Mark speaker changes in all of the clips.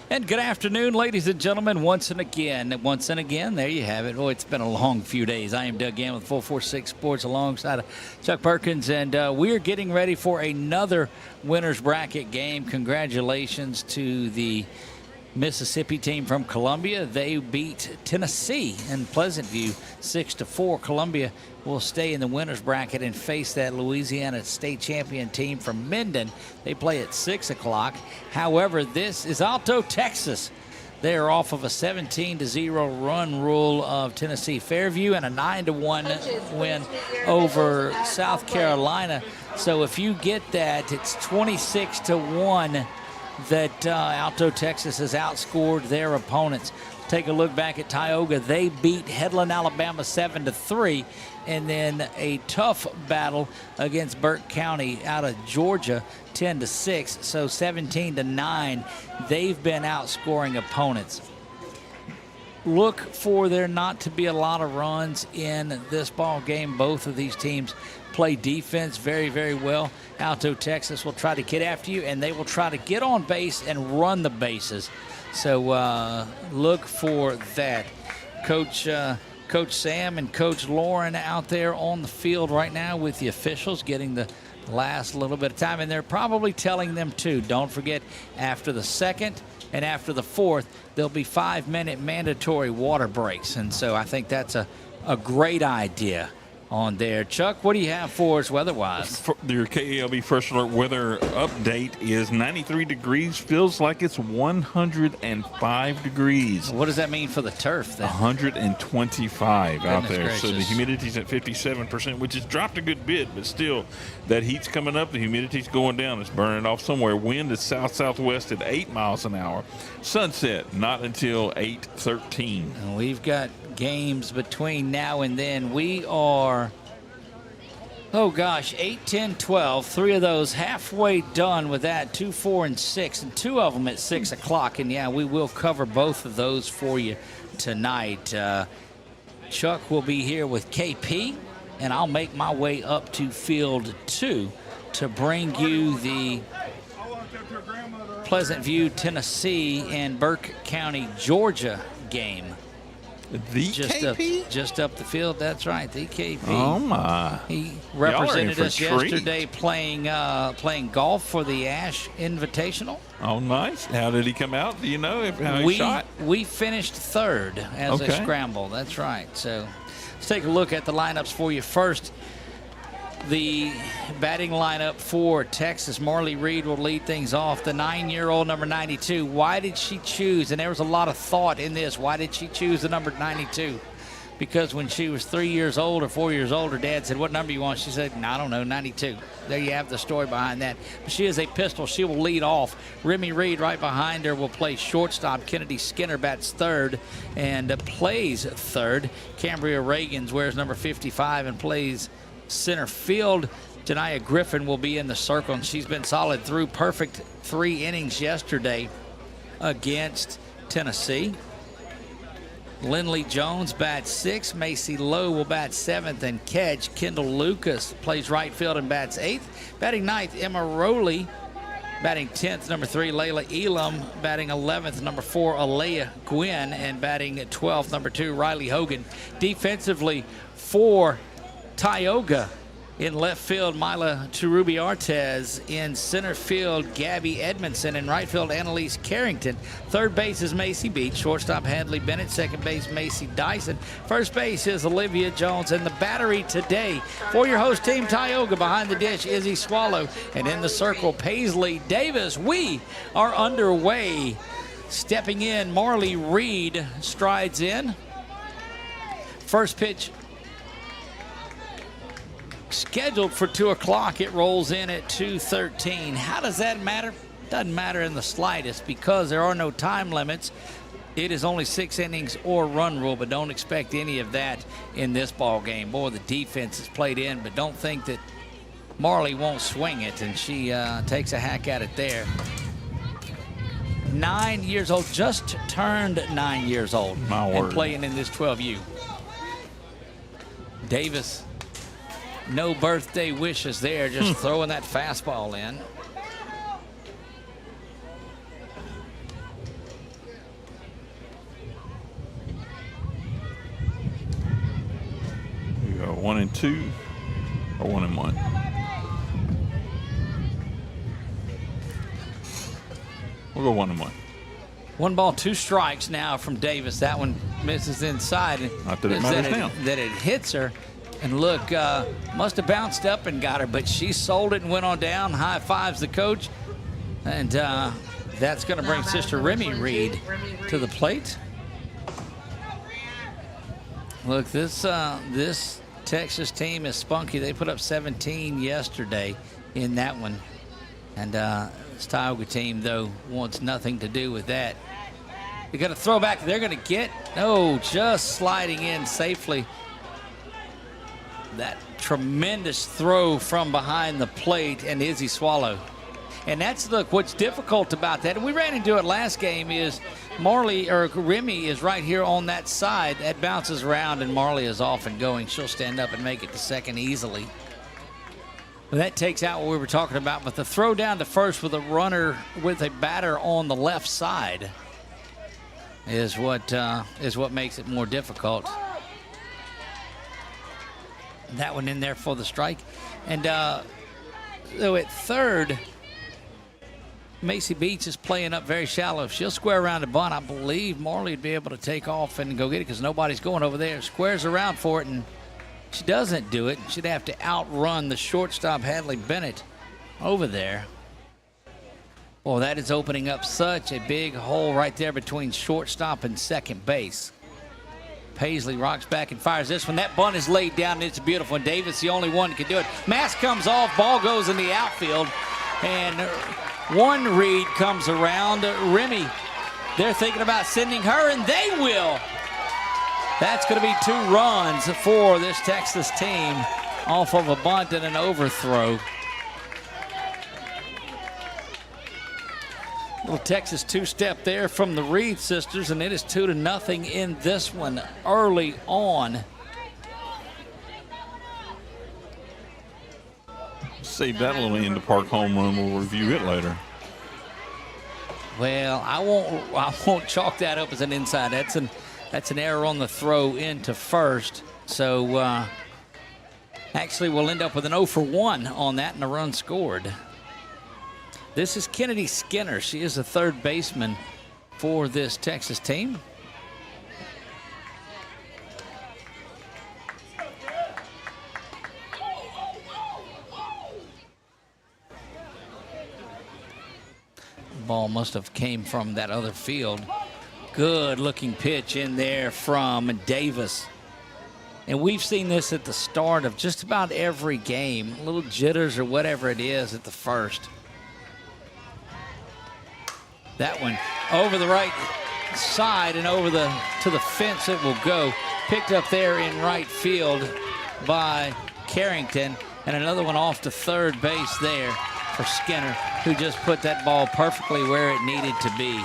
Speaker 1: And good afternoon, ladies and gentlemen, once and again, there you have it. Oh, it's been a long few days. I am Doug Gann with 446 Sports alongside of Chuck Perkins, and we're getting ready for another winner's bracket game. Congratulations to the Mississippi team from Columbia. They beat Tennessee in Pleasant View 6-4. Columbia will stay in the winner's bracket and face that Louisiana state champion team from Minden. They play at 6 o'clock. However, this is Alto, Texas. They are off of a 17-0 run rule of Tennessee Fairview and a 9-1 win over South Carolina. So if you get that, it's 26-1 that Alto, Texas has outscored their opponents. Take a look back at Tioga. They beat Headland, Alabama 7-3, and then a tough battle against Burke County out of Georgia 10-6, so 17-9. They've been outscoring opponents. Look for there not to be a lot of runs in this ball game. Both of these teams play defense very, very well. Alto, Texas will try to get after you, and they will try to get on base and run the bases. So look for that. Coach Sam and Coach Lauren out there on the field right now with the officials, getting the last little bit of time, and they're probably telling them too, don't forget, after the second and after the fourth, there'll be 5-minute mandatory water breaks. And so I think that's a great idea on there. Chuck, what do you have for us weather-wise?
Speaker 2: Your KALB First Alert weather update is 93 degrees. Feels like it's 105 degrees.
Speaker 1: What does that mean for the turf then?
Speaker 2: 125 out there.
Speaker 1: Gracious.
Speaker 2: So the humidity's at 57%, which has dropped a good bit, but still, that heat's coming up. The humidity's going down. It's burning off somewhere. Wind is south-southwest at 8 miles an hour. Sunset not until 8:13.
Speaker 1: And we've got games between now and then. We are, 8, 10, 12. 3 of those halfway done with that, 2, 4, and 6, and 2 of them at 6 o'clock. And yeah, we will cover both of those for you tonight. Chuck will be here with KP, and I'll make my way up to Field 2 to bring you the Pleasant View, Tennessee, and Burke County, Georgia game.
Speaker 2: The KP?
Speaker 1: Just up the field, that's right, the KP.
Speaker 2: Oh, my.
Speaker 1: He represented us yesterday playing golf for the Ash Invitational.
Speaker 2: Oh, nice. How did he come out? Do you know how he shot?
Speaker 1: We finished third as a scramble, that's right. So let's take a look at the lineups for you first. The batting lineup for Texas, Marley Reed will lead things off. The 9-year-old, number 92. Why did she choose, and there was a lot of thought in this, why did she choose the number 92? Because when she was 3 years old or 4 years old, her dad said, what number you want? She said, no, I don't know, 92. There you have the story behind that. But she is a pistol. She will lead off. Remy Reed right behind her will play shortstop. Kennedy Skinner bats third and plays third. Cambria Reagans wears number 55 and plays center field. Janiah Griffin will be in the circle, and she's been solid through perfect 3 innings yesterday against Tennessee. Lindley Jones bats 6th. Macy Lowe will bat 7th and catch. Kendall Lucas plays right field and bats 8th. Batting 9th, Emma Rowley. Batting 10th, number 3, Layla Elam. Batting 11th, number 4, Alea Gwynn. And batting 12th, number 2, Riley Hogan. Defensively for Tioga, in left field, Mila Cherubi-Artez. In center field, Gabby Edmondson. In right field, Annalise Carrington. Third base is Macy Beach. Shortstop, Hadley Bennett. Second base, Macy Dyson. First base is Olivia Jones. And the battery today for your host team, Tioga, behind the dish, Izzy Swallow. And in the circle, Paisley Davis. We are underway. Stepping in, Marley Reed strides in. First pitch scheduled for 2 o'clock. It rolls in at 2:13. How does that matter? Doesn't matter in the slightest because there are no time limits. It is only 6 innings or run rule, but don't expect any of that in this ball game. Boy, the defense is played in, but don't think that Marley won't swing it, and she takes a hack at it there. 9 years old, just turned 9 years old, and playing in this 12U. Davis, no birthday wishes there, just throwing that fastball in.
Speaker 2: 1-2 or 1-1? We'll go 1-1.
Speaker 1: 1 ball, 2 strikes now from Davis. That one misses inside.
Speaker 2: Not that it matters now.
Speaker 1: That it hits her. And look, must have bounced up and got her, but she sold it and went on down. High fives the coach. And that's going to bring Sister Remy Reed to the plate. Look, this Texas team is spunky. They put up 17 yesterday in that one. And this Tioga team, though, wants nothing to do with that. They got a throwback. They're going to get, just sliding in safely. That tremendous throw from behind the plate, and Izzy Swallow. And that's, look, what's difficult about that, and we ran into it last game, is Remy is right here on that side. That bounces around, and Marley is off and going. She'll stand up and make it to second easily. But that takes out what we were talking about. But the throw down to first with a runner, with a batter on the left side, is what makes it more difficult. That one in there for the strike. And so at third, Macy Beach is playing up very shallow. If she'll square around the bunt, I believe Marley would be able to take off and go get it because nobody's going over there. Squares around for it, and she doesn't do it. She'd have to outrun the shortstop, Hadley Bennett, over there. Well, that is opening up such a big hole right there between shortstop and second base. Paisley rocks back and fires this one. That bunt is laid down, and it's beautiful. And Davis, the only one who can do it. Mask comes off, ball goes in the outfield, and one Reed comes around. Remy, they're thinking about sending her, and they will. That's going to be 2 runs for this Texas team off of a bunt and an overthrow. Little Texas 2-step there from the Reed sisters, and it is 2-0 in this one early on.
Speaker 2: Save that little end of park home run. We'll review it later.
Speaker 1: Well, I won't chalk that up as an inside. That's an error on the throw into first. So actually we'll end up with an 0 for 1 on that and a run scored. This is Kennedy Skinner. She is the third baseman for this Texas team. Ball must have came from that other field. Good looking pitch in there from Davis. And we've seen this at the start of just about every game. Little jitters or whatever it is at the first. That one over the right side and over to the fence it will go. Picked up there in right field by Carrington. And another one off to third base there for Skinner, who just put that ball perfectly where it needed to be.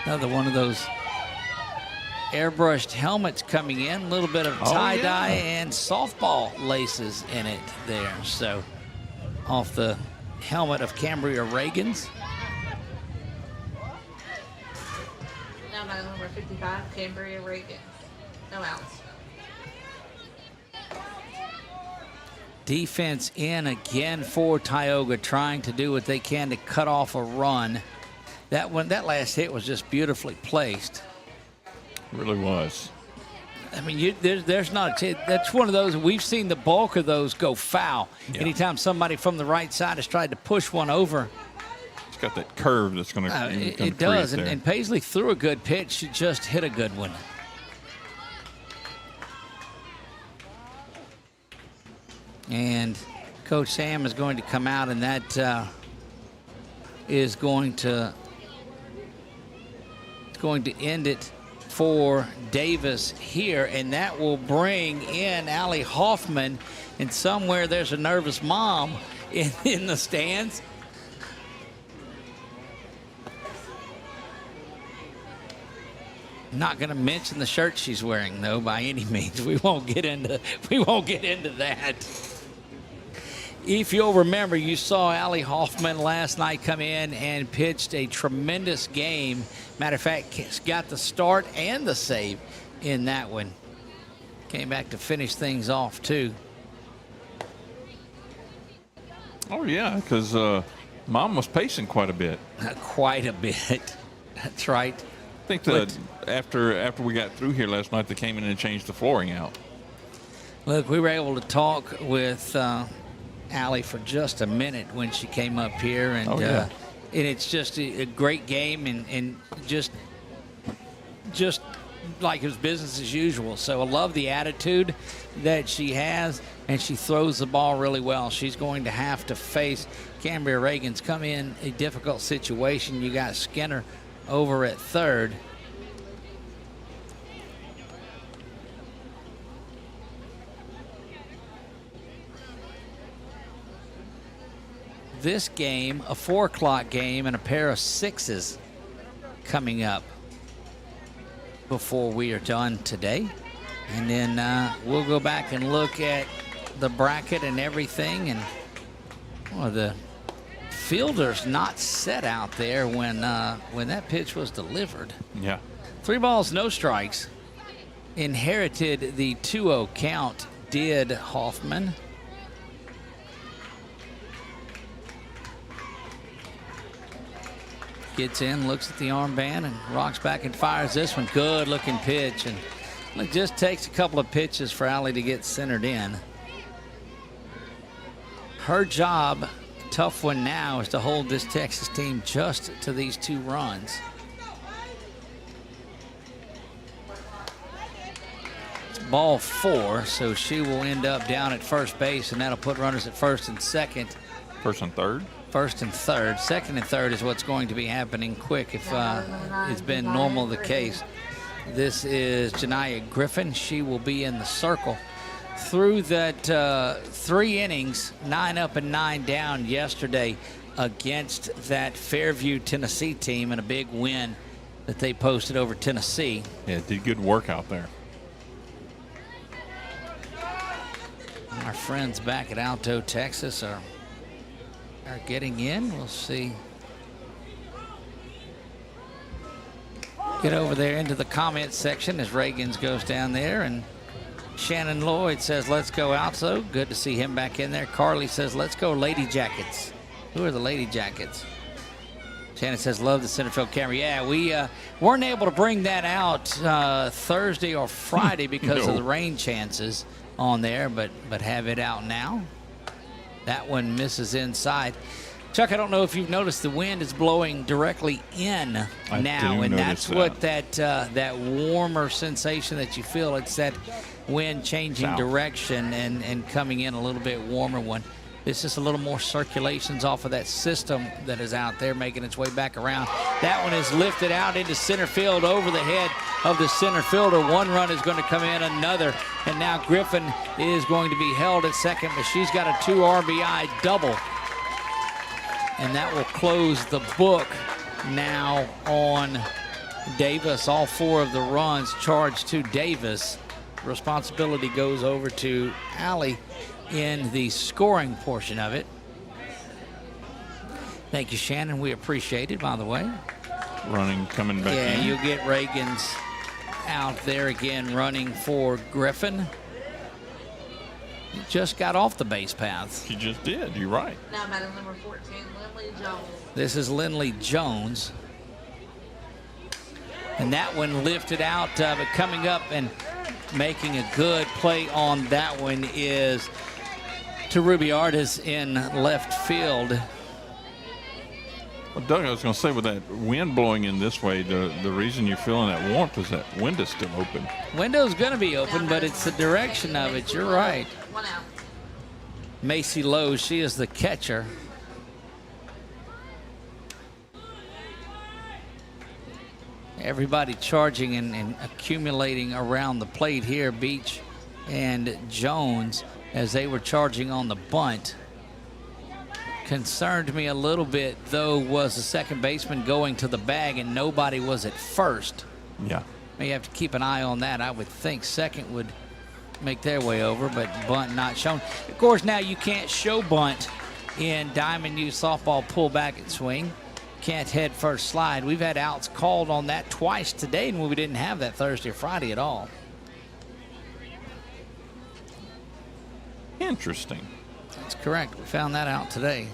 Speaker 1: Another one of those airbrushed helmets coming in. A little bit of tie-dye and softball laces in it there. So off the helmet of Cambria Reagans.
Speaker 3: Now by number 55, Cambria Reagan. No outs.
Speaker 1: Defense in again for Tioga, trying to do what they can to cut off a run. That last hit was just beautifully placed.
Speaker 2: It really was.
Speaker 1: I mean, there's not a that's one of those, we've seen the bulk of those go foul. Yeah. Anytime somebody from the right side has tried to push one over.
Speaker 2: It's got that curve that's going to
Speaker 1: it does, and Paisley threw a good pitch. She just hit a good one. And Coach Sam is going to come out, and that is going to end it for Davis here, and that will bring in Allie Hoffman, and somewhere there's a nervous mom in the stands. Not going to mention the shirt she's wearing, though, by any means. We won't get into that. If you'll remember, you saw Allie Hoffman last night come in and pitched a tremendous game. Matter of fact, got the start and the save in that one. Came back to finish things off, too.
Speaker 2: Oh, yeah, because Mom was pacing quite a bit.
Speaker 1: Quite a bit. That's right.
Speaker 2: I think that after we got through here last night, they came in and changed the flooring out.
Speaker 1: Look, we were able to talk with Allie for just a minute when she came up here, and and it's just a great game, and just like it was business as usual. So I love the attitude that she has, and she throws the ball really well. She's going to have to face Cambria Reagan's come in a difficult situation. You got Skinner over at third. This game, a 4 o'clock game, and a pair of 6s coming up before we are done today. And then we'll go back and look at the bracket and everything. And the fielder's not set out there when that pitch was delivered.
Speaker 2: Yeah.
Speaker 1: 3 balls, no strikes. Inherited the 2-0 count, did Hoffman. Gets in, looks at the armband, and rocks back and fires this one. Good looking pitch. And it just takes a couple of pitches for Allie to get centered in. Her job, tough one now, is to hold this Texas team just to these 2 runs. It's ball 4, so she will end up down at first base, and that'll put runners at first and second.
Speaker 2: First and third?
Speaker 1: First and third. Second and third is what's going to be happening quick if it's been normal the case. This is Janiyah Griffin. She will be in the circle. Through that 3 innings, 9 up and 9 down yesterday against that Fairview, Tennessee team, and a big win that they posted over Tennessee.
Speaker 2: Yeah, did good work out there.
Speaker 1: Our friends back at Alto, Texas are getting in. We'll see. Get over there into the comments section as Reagans goes down there, and Shannon Lloyd says, let's go Alto. Good to see him back in there. Carly says, let's go Lady Jackets. Who are the Lady Jackets? Shannon says, love the center field camera. Yeah, we weren't able to bring that out Thursday or Friday because of the rain chances on there, but have it out now. That one misses inside. Chuck, I don't know if you've noticed the wind is blowing directly in now, and that's what that warmer sensation that you feel. It's that wind changing
Speaker 2: South
Speaker 1: direction and coming in a little bit warmer one. It's just a little more circulations off of that system that is out there making its way back around. That one is lifted out into center field over the head of the center fielder. 1 run is going to come in, another, and now Griffin is going to be held at second, but she's got a 2 RBI double. And that will close the book now on Davis. All 4 of the runs charged to Davis. Responsibility goes over to Allie in the scoring portion of it. Thank you, Shannon. We appreciate it, by the way.
Speaker 2: Running, coming back in.
Speaker 1: Yeah, you'll get Reagans out there again running for Griffin. He just got off the base path.
Speaker 2: She just did. You're right.
Speaker 3: Now batting number 14, Lindley Jones.
Speaker 1: This is Lindley Jones. And that one lifted out, but coming up and making a good play on that one is Ruby Artis in left field.
Speaker 2: Well, Doug, I was going to say, with that wind blowing in this way, the reason you're feeling that warmth is that window's still open.
Speaker 1: Window's going to be open, but it's the direction of it. You're right.
Speaker 3: 1 out.
Speaker 1: Macy Lowe, she is the catcher. Everybody charging and accumulating around the plate here. Beach and Jones, as they were charging on the bunt. Concerned me a little bit, though, was the second baseman going to the bag and nobody was at first.
Speaker 2: Yeah.
Speaker 1: May have to keep an eye on that. I would think second would make their way over, but bunt not shown. Of course, now you can't show bunt in Diamond U softball pullback and swing. Can't head first slide. We've had outs called on that twice today, and we didn't have that Thursday or Friday at all.
Speaker 2: Interesting.
Speaker 1: That's correct. We found that out today.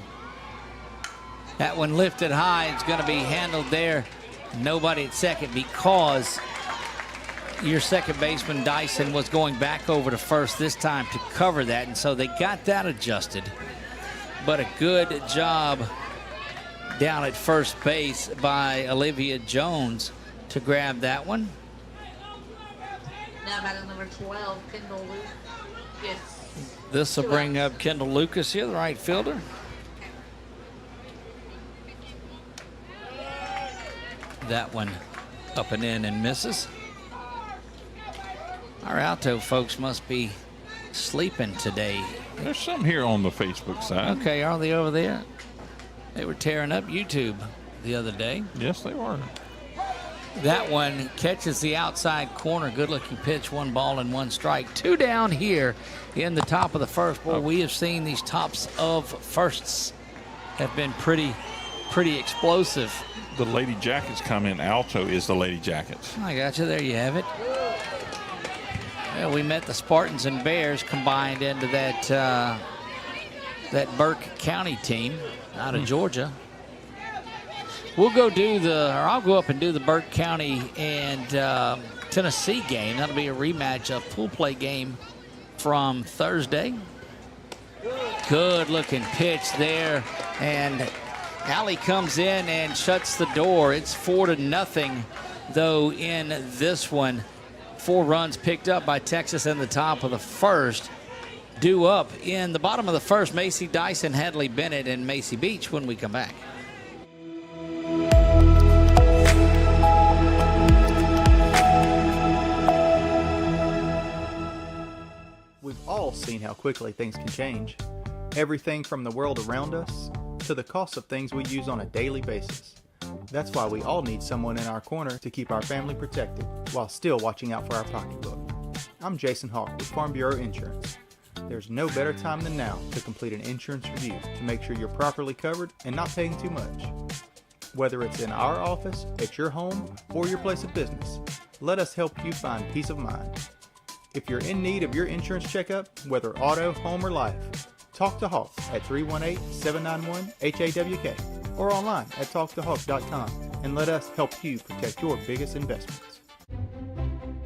Speaker 1: That one lifted high. It's going to be handled there. Nobody at second because your second baseman, Dyson, was going back over to first this time to cover that, and so they got that adjusted. But a good job down at first base by Olivia Jones to grab that one.
Speaker 3: Now batting number 12, Kendall Luke. Yes.
Speaker 1: This will bring up Kendall Lucas here, the right fielder. That one up and in and misses. Our Alto folks must be sleeping today.
Speaker 2: There's some here on the Facebook side.
Speaker 1: Okay, are they over there? They were tearing up YouTube the other day.
Speaker 2: Yes, they were.
Speaker 1: That one catches the outside corner. Good-looking pitch, 1 ball and 1 strike. 2 down here in the top of the first. Boy, we have seen these tops of firsts have been pretty explosive.
Speaker 2: The Lady Jackets comment, Alto is the Lady Jackets.
Speaker 1: I got you. There you have it. Well, we met the Spartans and Bears combined into that Burke County team out of Georgia. We'll go I'll go up and do the Burke County and Tennessee game. That'll be a rematch of pool play game from Thursday. Good looking pitch there, and Allie comes in and shuts the door. It's 4-0 though in this one. 4 runs picked up by Texas in the top of the first. Due up in the bottom of the first, Macy Dyson, Hadley Bennett, and Macy Beach when we come back.
Speaker 4: We've all seen how quickly things can change. Everything from the world around us to the cost of things we use on a daily basis. That's why we all need someone in our corner to keep our family protected while still watching out for our pocketbook. I'm Jason Hawk with Farm Bureau Insurance. There's no better time than now to complete an insurance review to make sure you're properly covered and not paying too much. Whether it's in our office, at your home, or your place of business, let us help you find peace of mind. If you're in need of your insurance checkup, whether auto, home, or life, talk to Hawk at 318-791-HAWK or online at talktohawk.com and let us help you protect your biggest investments.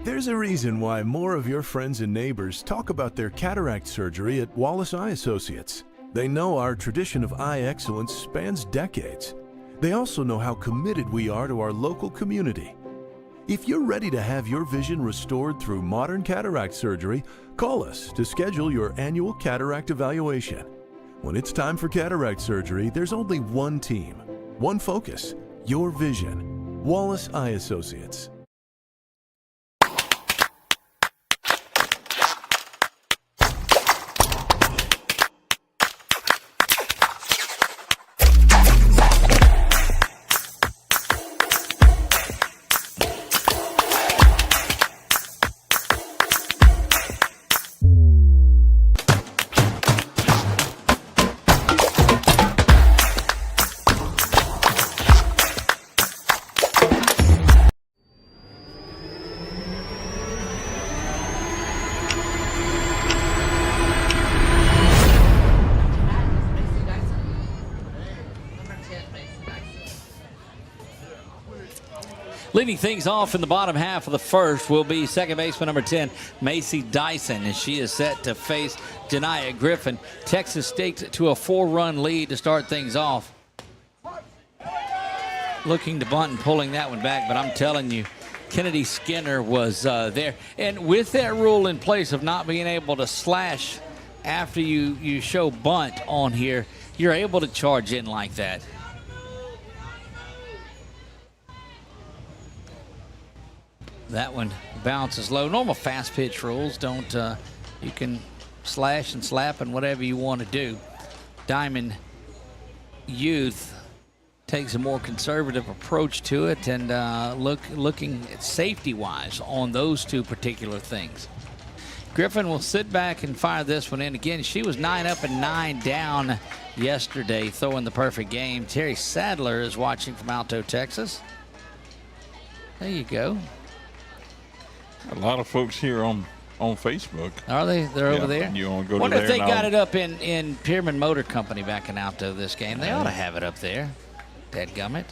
Speaker 5: There's a reason why more of your friends and neighbors talk about their cataract surgery at Wallace Eye Associates. They know our tradition of eye excellence spans decades. They also know how committed we are to our local community. If you're ready to have your vision restored through modern cataract surgery, call us to schedule your annual cataract evaluation. When it's time for cataract surgery, there's only one team, one focus, your vision. Wallace Eye Associates.
Speaker 3: Macy Dyson. Number 10, Macy Dyson.
Speaker 1: Leading things off in the bottom half of the first will be second baseman number 10, Macy Dyson, as she is set to face Janiyah Griffin. Texas staked to a 4-run lead to start things off. Looking to bunt and pulling that one back, but I'm telling you, Kennedy Skinner was there. And with that rule in place of not being able to slash after you show bunt on here, you're able to charge in like that. That one bounces low. Normal fast pitch rules don't, you can slash and slap and whatever you want to do. Diamond Youth takes a more conservative approach to it and looking at safety-wise on those two particular things. Griffin will sit back and fire this one in. Again, she was 9 up and 9 down yesterday, throwing the perfect game. Terry Sadler is watching from Alto, Texas. There you go.
Speaker 2: A lot of folks here on on Facebook.
Speaker 1: Are they? They're over there?
Speaker 2: You want to go
Speaker 1: Wonder
Speaker 2: to
Speaker 1: if
Speaker 2: there?
Speaker 1: they got it up in Pyramid Motor Company back in Alto this game. They ought to have it up there. Dadgummit.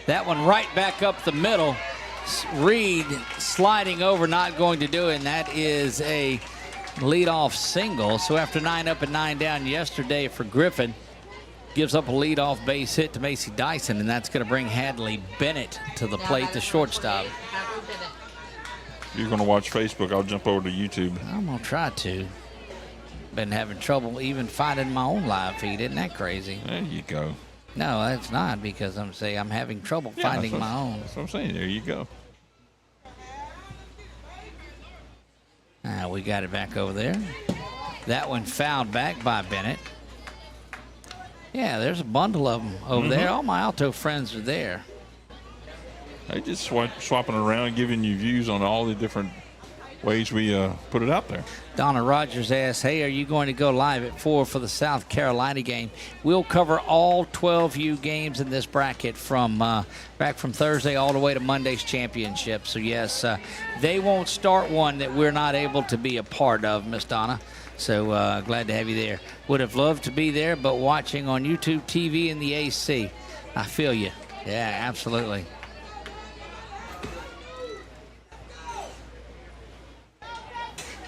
Speaker 1: That one right back up the middle. Reed sliding over, not going to do it, and that is a leadoff single. So after 9 up and 9 down yesterday for Griffin, gives up a leadoff base hit to Macy Dyson, and that's going to bring Hadley Bennett to the plate, the shortstop.
Speaker 2: If you're going to watch Facebook, I'll jump over to YouTube.
Speaker 1: I'm going to try to. Been having trouble even finding my own live feed. Isn't that crazy?
Speaker 2: There you go.
Speaker 1: No, that's not, because I'm having trouble finding my own.
Speaker 2: That's what I'm saying. There you go.
Speaker 1: We got it back over there. That one fouled back by Bennett. Yeah, there's a bundle of them over there. All my Alto friends are there.
Speaker 2: They just swapping around and giving you views on all the different ways we put it out there.
Speaker 1: Donna Rogers asks, hey, are you going to go live at 4 for the South Carolina game? We'll cover all 12U games in this bracket from back from Thursday all the way to Monday's championship. So, yes, they won't start one that we're not able to be a part of, Miss Donna. So glad to have you there. Would have loved to be there, but watching on YouTube TV and the AC. I feel you. Yeah, absolutely.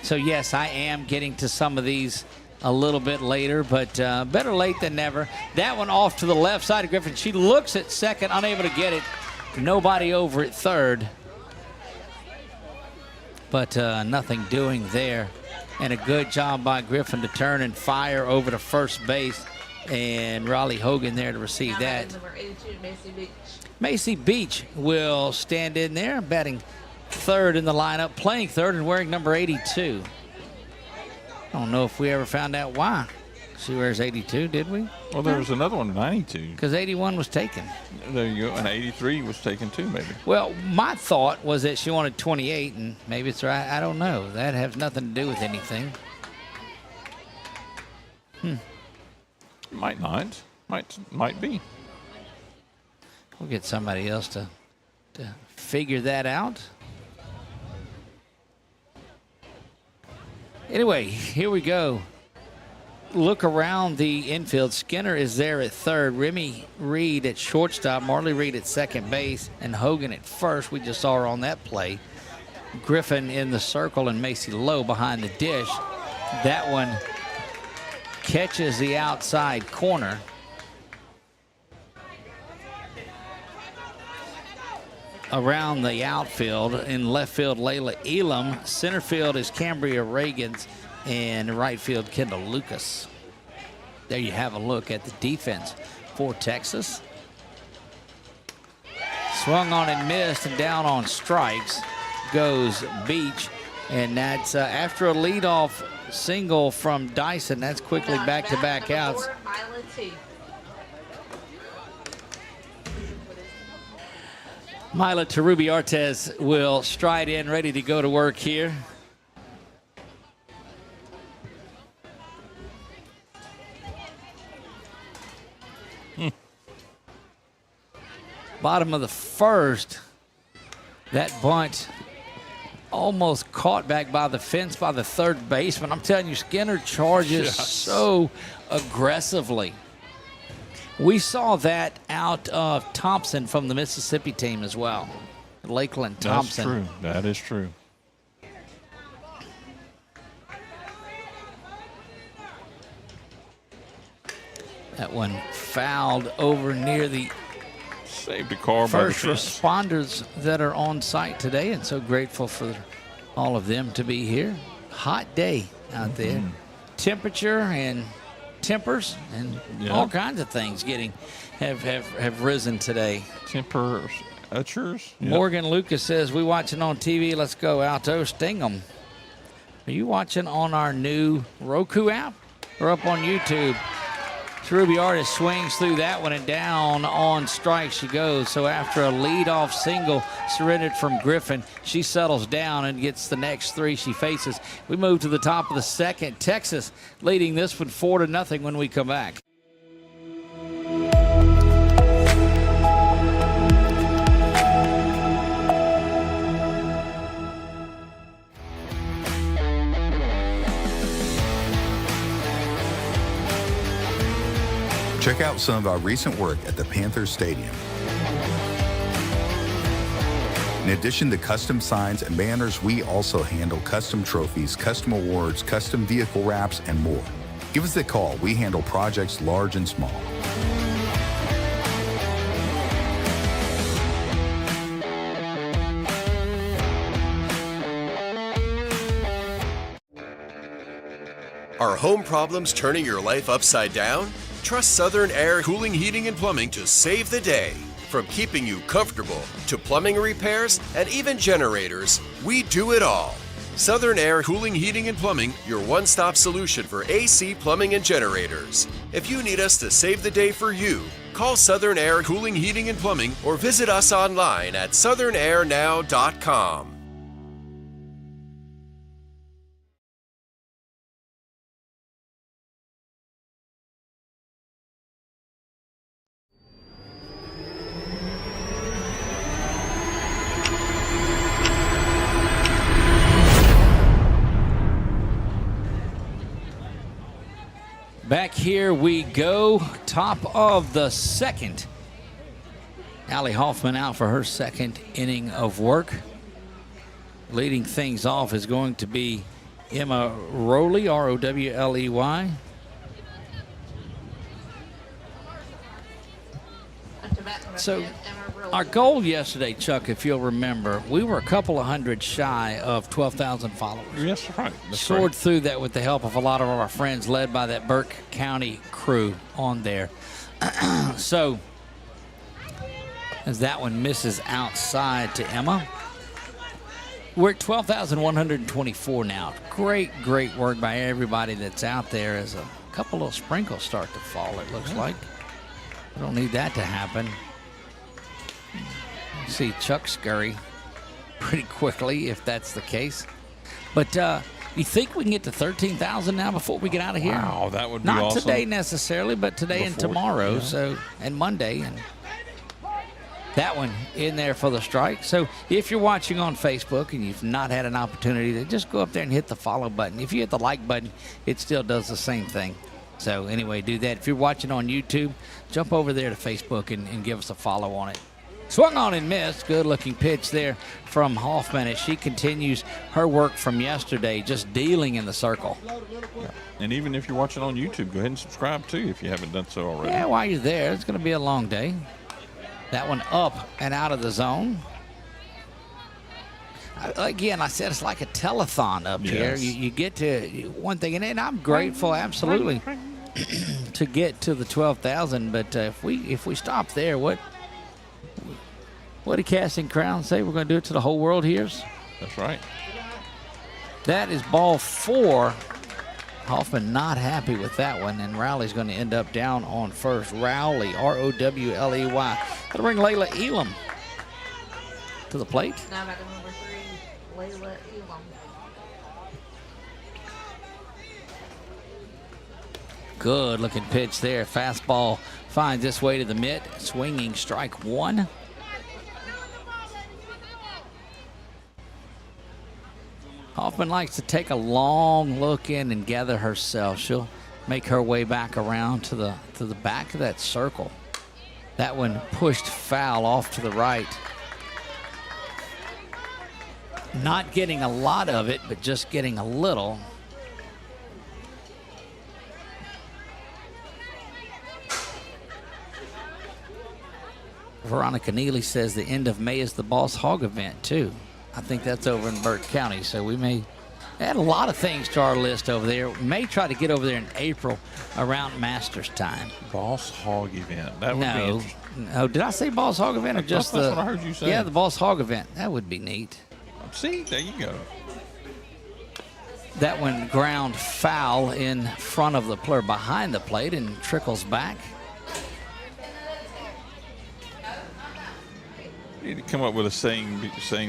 Speaker 1: So, yes, I am getting to some of these a little bit later, but better late than never. That one off to the left side of Griffin. She looks at second, unable to get it. Nobody over at third. But nothing doing there. And a good job by Griffin to turn and fire over to first base. And Raleigh Hogan there to receive that.
Speaker 3: Number 82, Macy Beach.
Speaker 1: Macy Beach will stand in there, batting third in the lineup, playing third and wearing number 82. I don't know if we ever found out why she wears 82, did we?
Speaker 2: Well, there was another one, 92.
Speaker 1: Because 81 was taken.
Speaker 2: There you go. And 83 was taken too, maybe.
Speaker 1: Well, my thought was that she wanted 28, and maybe it's right. I don't know. That has nothing to do with anything.
Speaker 2: Might not. Might be.
Speaker 1: We'll get somebody else to figure that out. Anyway, here we go. Look around the infield. Skinner is there at third. Remy Reed at shortstop. Marley Reed at second base. And Hogan at first. We just saw her on that play. Griffin in the circle and Macy Lowe behind the dish. That one catches the outside corner. Around the outfield, in left field, Layla Elam. Center field is Cambria Reagans, and right field, Kendall Lucas. There you have a look at the defense for Texas. Swung on and missed, and down on strikes goes Beach. And that's after a leadoff single from Dyson. That's quickly back-to-back outs. Mila Tarubi-Artez will stride in, ready to go to work here. Bottom of the first, that bunt almost caught back by the fence by the third baseman. I'm telling you, Skinner charges so aggressively. We saw that out of Thompson from the Mississippi team as well. Lakeland Thompson.
Speaker 2: That's true. That is true.
Speaker 1: That one fouled over near the
Speaker 2: Saved a car
Speaker 1: first
Speaker 2: by the fence.
Speaker 1: responders that are on site today, and so grateful for all of them to be here. Hot day out there. Temperature and tempers and all kinds of things have risen today.
Speaker 2: Temperatures. Yep.
Speaker 1: Morgan Lucas says, we watching on TV. Let's go, Alto. Sting 'em. Are you watching on our new Roku app or up on YouTube? Tarubi-Artez swings through that one, and down on strike she goes. So after a leadoff single surrendered from Griffin, she settles down and gets the next three she faces. We move to the top of the second. Texas leading this one 4-0 when we come back.
Speaker 6: Check out some of our recent work at the Panthers Stadium. In addition to custom signs and banners, we also handle custom trophies, custom awards, custom vehicle wraps, and more. Give us a call. We handle projects large and small.
Speaker 7: Are home problems turning your life upside down? Trust Southern Air Cooling, Heating, and Plumbing to save the day. From keeping you comfortable to plumbing repairs and even generators, we do it all. Southern Air Cooling, Heating, and Plumbing, your one-stop solution for AC, plumbing, and generators. If you need us to save the day for you, call Southern Air Cooling, Heating, and Plumbing or visit us online at southernairnow.com.
Speaker 1: Back here we go, top of the second. Allie Hoffman out for her second inning of work. Leading things off is going to be Emma Rowley, R-O-W-L-E-Y. So our goal yesterday, Chuck, if you'll remember, we were a couple of hundred shy of 12,000 followers.
Speaker 2: Yes, right. That's
Speaker 1: Soared
Speaker 2: right.
Speaker 1: through that with the help of a lot of our friends led by that Burke County crew on there. So as that one misses outside to Emma, we're at 12,124 now. Great work by everybody that's out there as a couple of sprinkles start to fall, it looks like. We don't need that to happen. See Chuck scurry pretty quickly if that's the case. But you think we can get to 13,000 now before we get out of here?
Speaker 2: Wow, that would be
Speaker 1: Not
Speaker 2: awesome.
Speaker 1: today necessarily, but today and tomorrow, and Monday, and that one in there for the strike. So if you're watching on Facebook and you've not had an opportunity to just go up there and hit the follow button. If you hit the like button, it still does the same thing. So anyway, do that. If you're watching on YouTube, jump over there to Facebook and give us a follow on it. Swung on and missed. Good-looking pitch there from Hoffman as she continues her work from yesterday, just dealing in the circle.
Speaker 2: Yeah. And even if you're watching on YouTube, go ahead and subscribe, too, if you haven't done so already.
Speaker 1: Yeah, while you're there, it's going to be a long day. That one up and out of the zone. Again, I said it's like a telethon up here. You get to one thing, and I'm grateful, absolutely, to get to the 12,000. But if we stop there, what did Casting Crown say? We're going to do it to the whole world hears?
Speaker 2: That's right.
Speaker 1: That is ball 4. Hoffman not happy with that one, and Rowley's going to end up down on first. Rowley, R-O-W-L-E-Y. That'll bring Layla Elam to the plate.
Speaker 3: Now back to number 3, Layla Elam.
Speaker 1: Good looking pitch there. Fastball finds its way to the mitt. Swinging strike 1. Hoffman likes to take a long look in and gather herself. She'll make her way back around to the back of that circle. That one pushed foul off to the right. Not getting a lot of it, but just getting a little. Veronica Neely says the end of May is the Boss Hog event, too. I think that's over in Burke County, so we may add a lot of things to our list over there. We may try to get over there in April around Masters time.
Speaker 2: Boss Hog event. That would be interesting.
Speaker 1: No, did I say Boss Hog event or just
Speaker 2: that's what I heard you say.
Speaker 1: Yeah, the Boss Hog event. That would be neat.
Speaker 2: See, there you go.
Speaker 1: That one ground foul in front of the player behind the plate and trickles back.
Speaker 2: You need to come up with a saying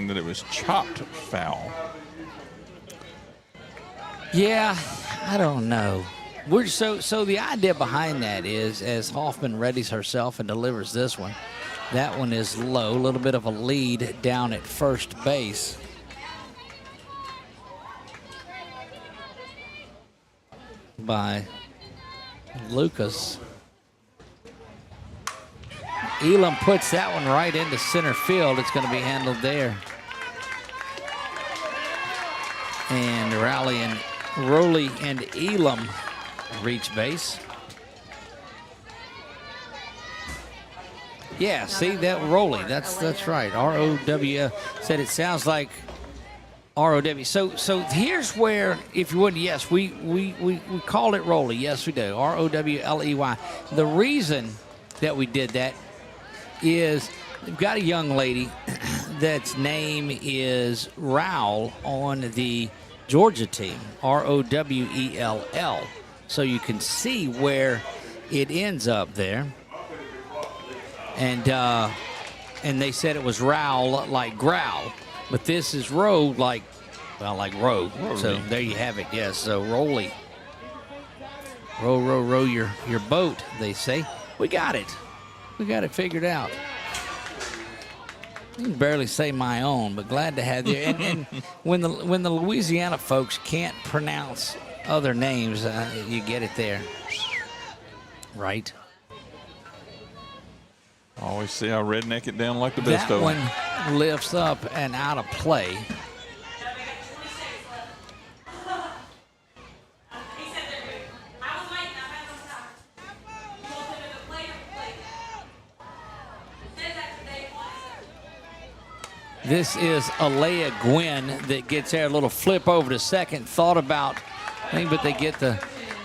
Speaker 2: that it was chopped foul.
Speaker 1: Yeah, I don't know. So the idea behind that is, as Hoffman readies herself and delivers this one, that one is low, a little bit of a lead down at first base. By Lucas. Elam puts that one right into center field. It's going to be handled there. And Rowley and Elam reach base. Yeah, see that Rowley. That's right. R-O-W said it sounds like R-O-W. So here's where, if you wouldn't, yes, we call it Rowley. Yes, we do. R-O-W-L-E-Y. The reason that we did that is we've got a young lady that's name is Rowell on the Georgia team, R-O-W-E-L-L. So you can see where it ends up there. And they said it was Rowell like growl, but this is row like row. So there you have it. Yes. So Rowley, row your boat. They say we got it. We got it figured out. I can barely say my own, but glad to have you. And when the Louisiana folks can't pronounce other names, you get it there, right?
Speaker 2: Always see how redneck it down like the best
Speaker 1: that
Speaker 2: of them.
Speaker 1: That one lifts up and out of play. This is Alea Gwynn that gets there. A little flip over to second. Thought about thing, but they get the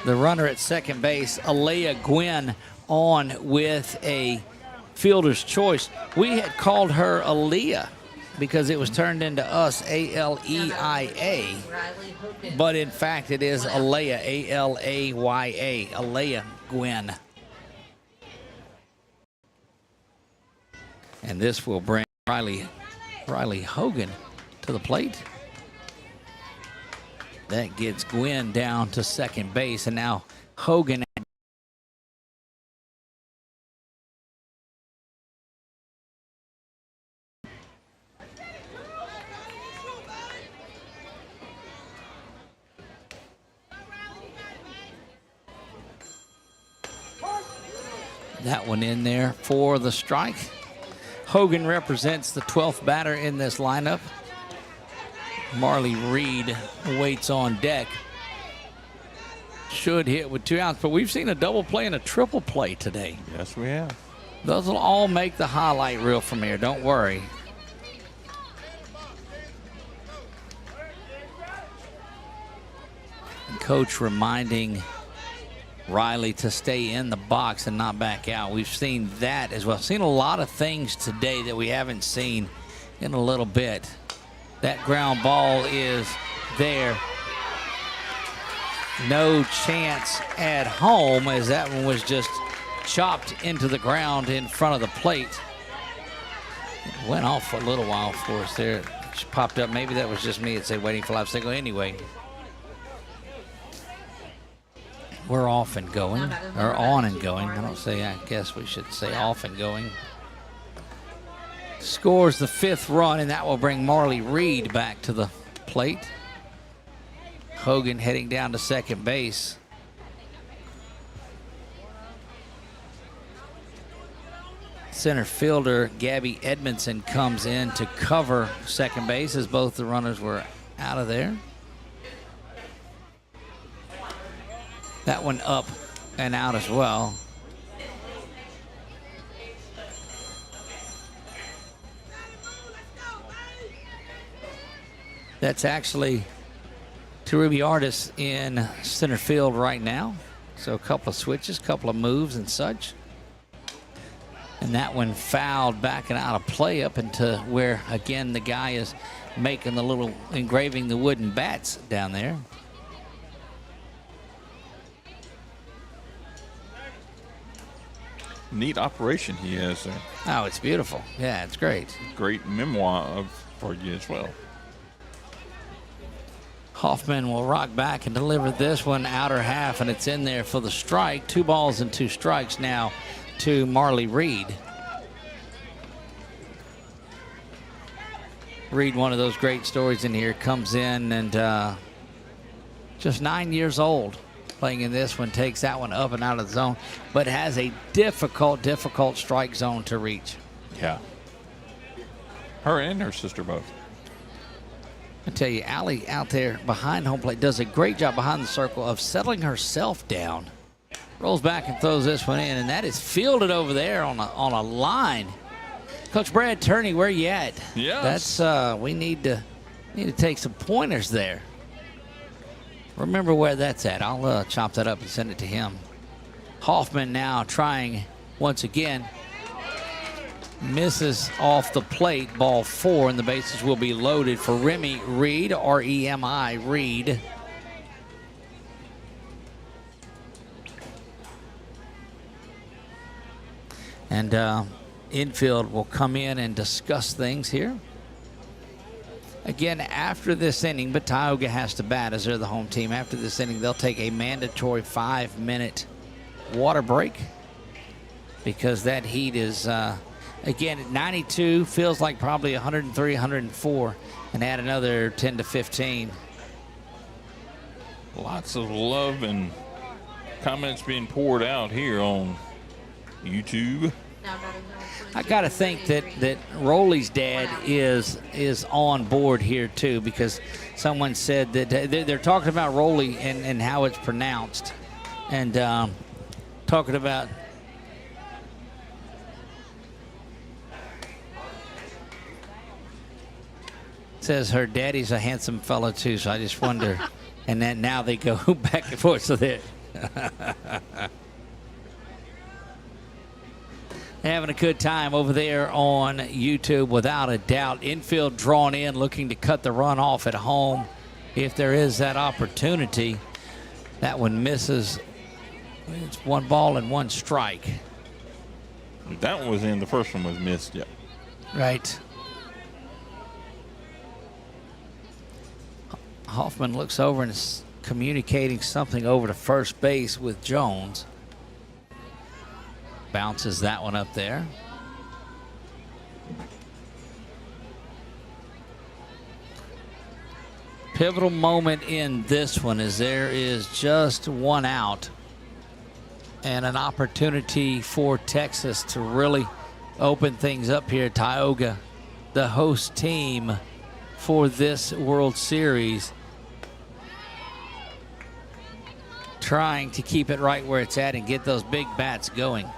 Speaker 1: runner at second base. Alea Gwynn on with a fielder's choice. We had called her Aaliyah because it was turned into us, A-L-E-I-A. But in fact, it is Alea, A-L-A-Y-A, Alea Gwynn. And this will bring Riley Hogan to the plate. That gets Gwynn down to second base, and now Hogan. That one in there for the strike. Hogan represents the 12th batter in this lineup. Marley Reed waits on deck. Should hit with 2 outs, but we've seen a double play and a triple play today.
Speaker 2: Yes, we have.
Speaker 1: Those will all make the highlight reel from here, don't worry. And Coach reminding Riley to stay in the box and not back out. We've seen that as well. Seen a lot of things today that we haven't seen in a little bit. That ground ball is there. No chance at home, as that one was just chopped into the ground in front of the plate. It went off for a little while for us there. It popped up. Maybe that was just me. It said waiting for live signal. Anyway, we're off and going, or on and going. I don't say, I guess we should say off and going. Scores the 5th run, and that will bring Marley Reed back to the plate. Hogan heading down to second base. Center fielder Gabby Edmondson comes in to cover second base as both the runners were out of there. That one up and out as well. That's actually Ruby Artis in center field right now. So a couple of switches, couple of moves and such. And that one fouled back and out of play up into where, again, the guy is making the little, engraving the wooden bats down there.
Speaker 2: Neat operation he has there.
Speaker 1: Oh, it's beautiful. Yeah, it's great.
Speaker 2: Great memoir for you as well.
Speaker 1: Hoffman will rock back and deliver this one outer half, and it's in there for the strike. 2 balls and 2 strikes now to Marley Reed. Reed, one of those great stories in here, comes in and just 9 years old. playing in this one, takes that one up and out of the zone, but has a difficult strike zone to reach.
Speaker 2: Yeah. Her and her sister both.
Speaker 1: I tell you, Allie out there behind home plate does a great job behind the circle of settling herself down. Rolls back and throws this one in, and that is fielded over there on a line. Coach Brad Turney, where you at?
Speaker 2: Yes.
Speaker 1: That's we need to take some pointers there. Remember where that's at. I'll chop that up and send it to him. Hoffman now trying once again. Misses off the plate. Ball 4, and the bases will be loaded for Remy Reed, R-E-M-I, Reed. And infield will come in and discuss things here. Again, after this inning, but Tioga has to bat as they're the home team. After this inning, they'll take a mandatory 5-minute water break because that heat is, again, at 92, feels like probably 103, 104, and add another 10 to 15.
Speaker 2: Lots of love and comments being poured out here on YouTube.
Speaker 1: I got to think that Rolly's dad is on board here too, because someone said that they're talking about Rolly and how it's pronounced, and talking about says her daddy's a handsome fellow too, so I just wonder. And then now they go back and forth, so they're having a good time over there on YouTube, without a doubt. Infield drawn in, looking to cut the run off at home if there is that opportunity. That one misses. It's 1 ball and 1 strike.
Speaker 2: That one was in. The first one was missed. Yep.
Speaker 1: Right. Hoffman looks over and is communicating something over to first base with Jones. Bounces that one up there. Pivotal moment in this one is there is just 1 out and an opportunity for Texas to really open things up here. Tioga, the host team for this World Series, trying to keep it right where it's at and get those big bats going.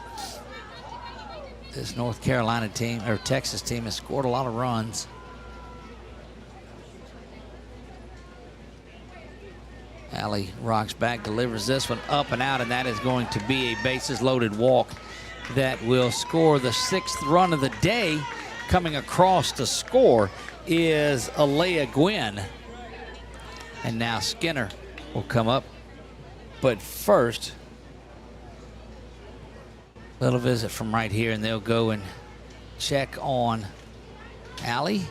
Speaker 1: This North Carolina team, or Texas team, has scored a lot of runs. Allie rocks back, delivers this one up and out, and that is going to be a bases loaded walk that will score the 6th run of the day. Coming across to score is Alea Gwynn. And now Skinner will come up. But first, little visit from right here, and they'll go and check on Allie.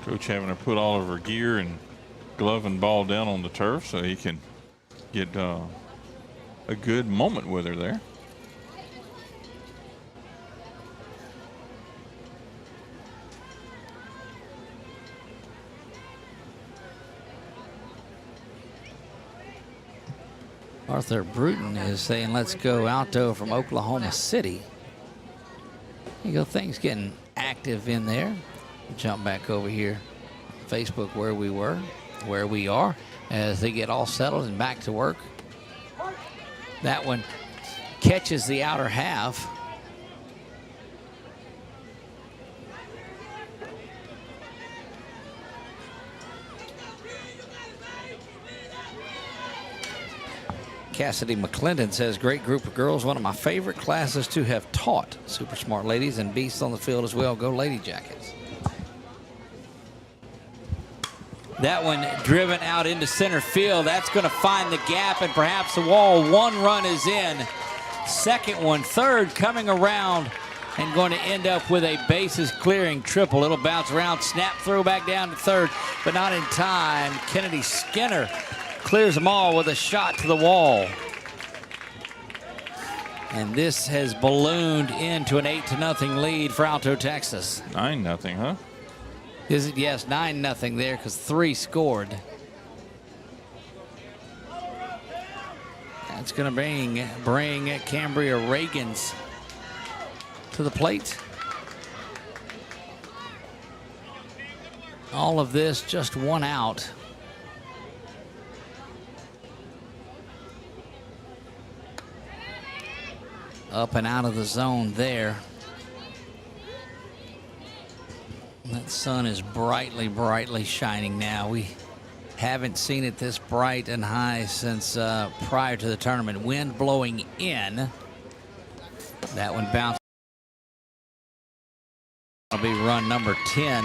Speaker 2: Coach having her put all of her gear and glove and ball down on the turf so he can get a good moment with her there.
Speaker 1: Arthur Bruton is saying, let's go Alto from Oklahoma City. There you go, things getting active in there. Jump back over here, Facebook, where we are, as they get all settled and back to work. That one catches the outer half. Cassidy McClendon says, great group of girls, one of my favorite classes to have taught. Super smart ladies and beasts on the field as well. Go Lady Jackets. That one driven out into center field. That's going to find the gap and perhaps the wall. 1 run is in. Second one, third coming around and going to end up with a bases clearing triple. It'll bounce around, snap throw back down to third, but not in time. Kennedy Skinner clears them all with a shot to the wall. And this has ballooned into an 8-0 lead for Alto, Texas.
Speaker 2: 9-0, huh?
Speaker 1: Is it? Yes, 9-0 there because 3 scored. That's going to bring Cambria Reagans to the plate. All of this just 1 out. Up and out of the zone there. That sun is brightly, brightly shining now. We haven't seen it this bright and high since prior to the tournament. Wind blowing in. That one bounced. That'll be run number 10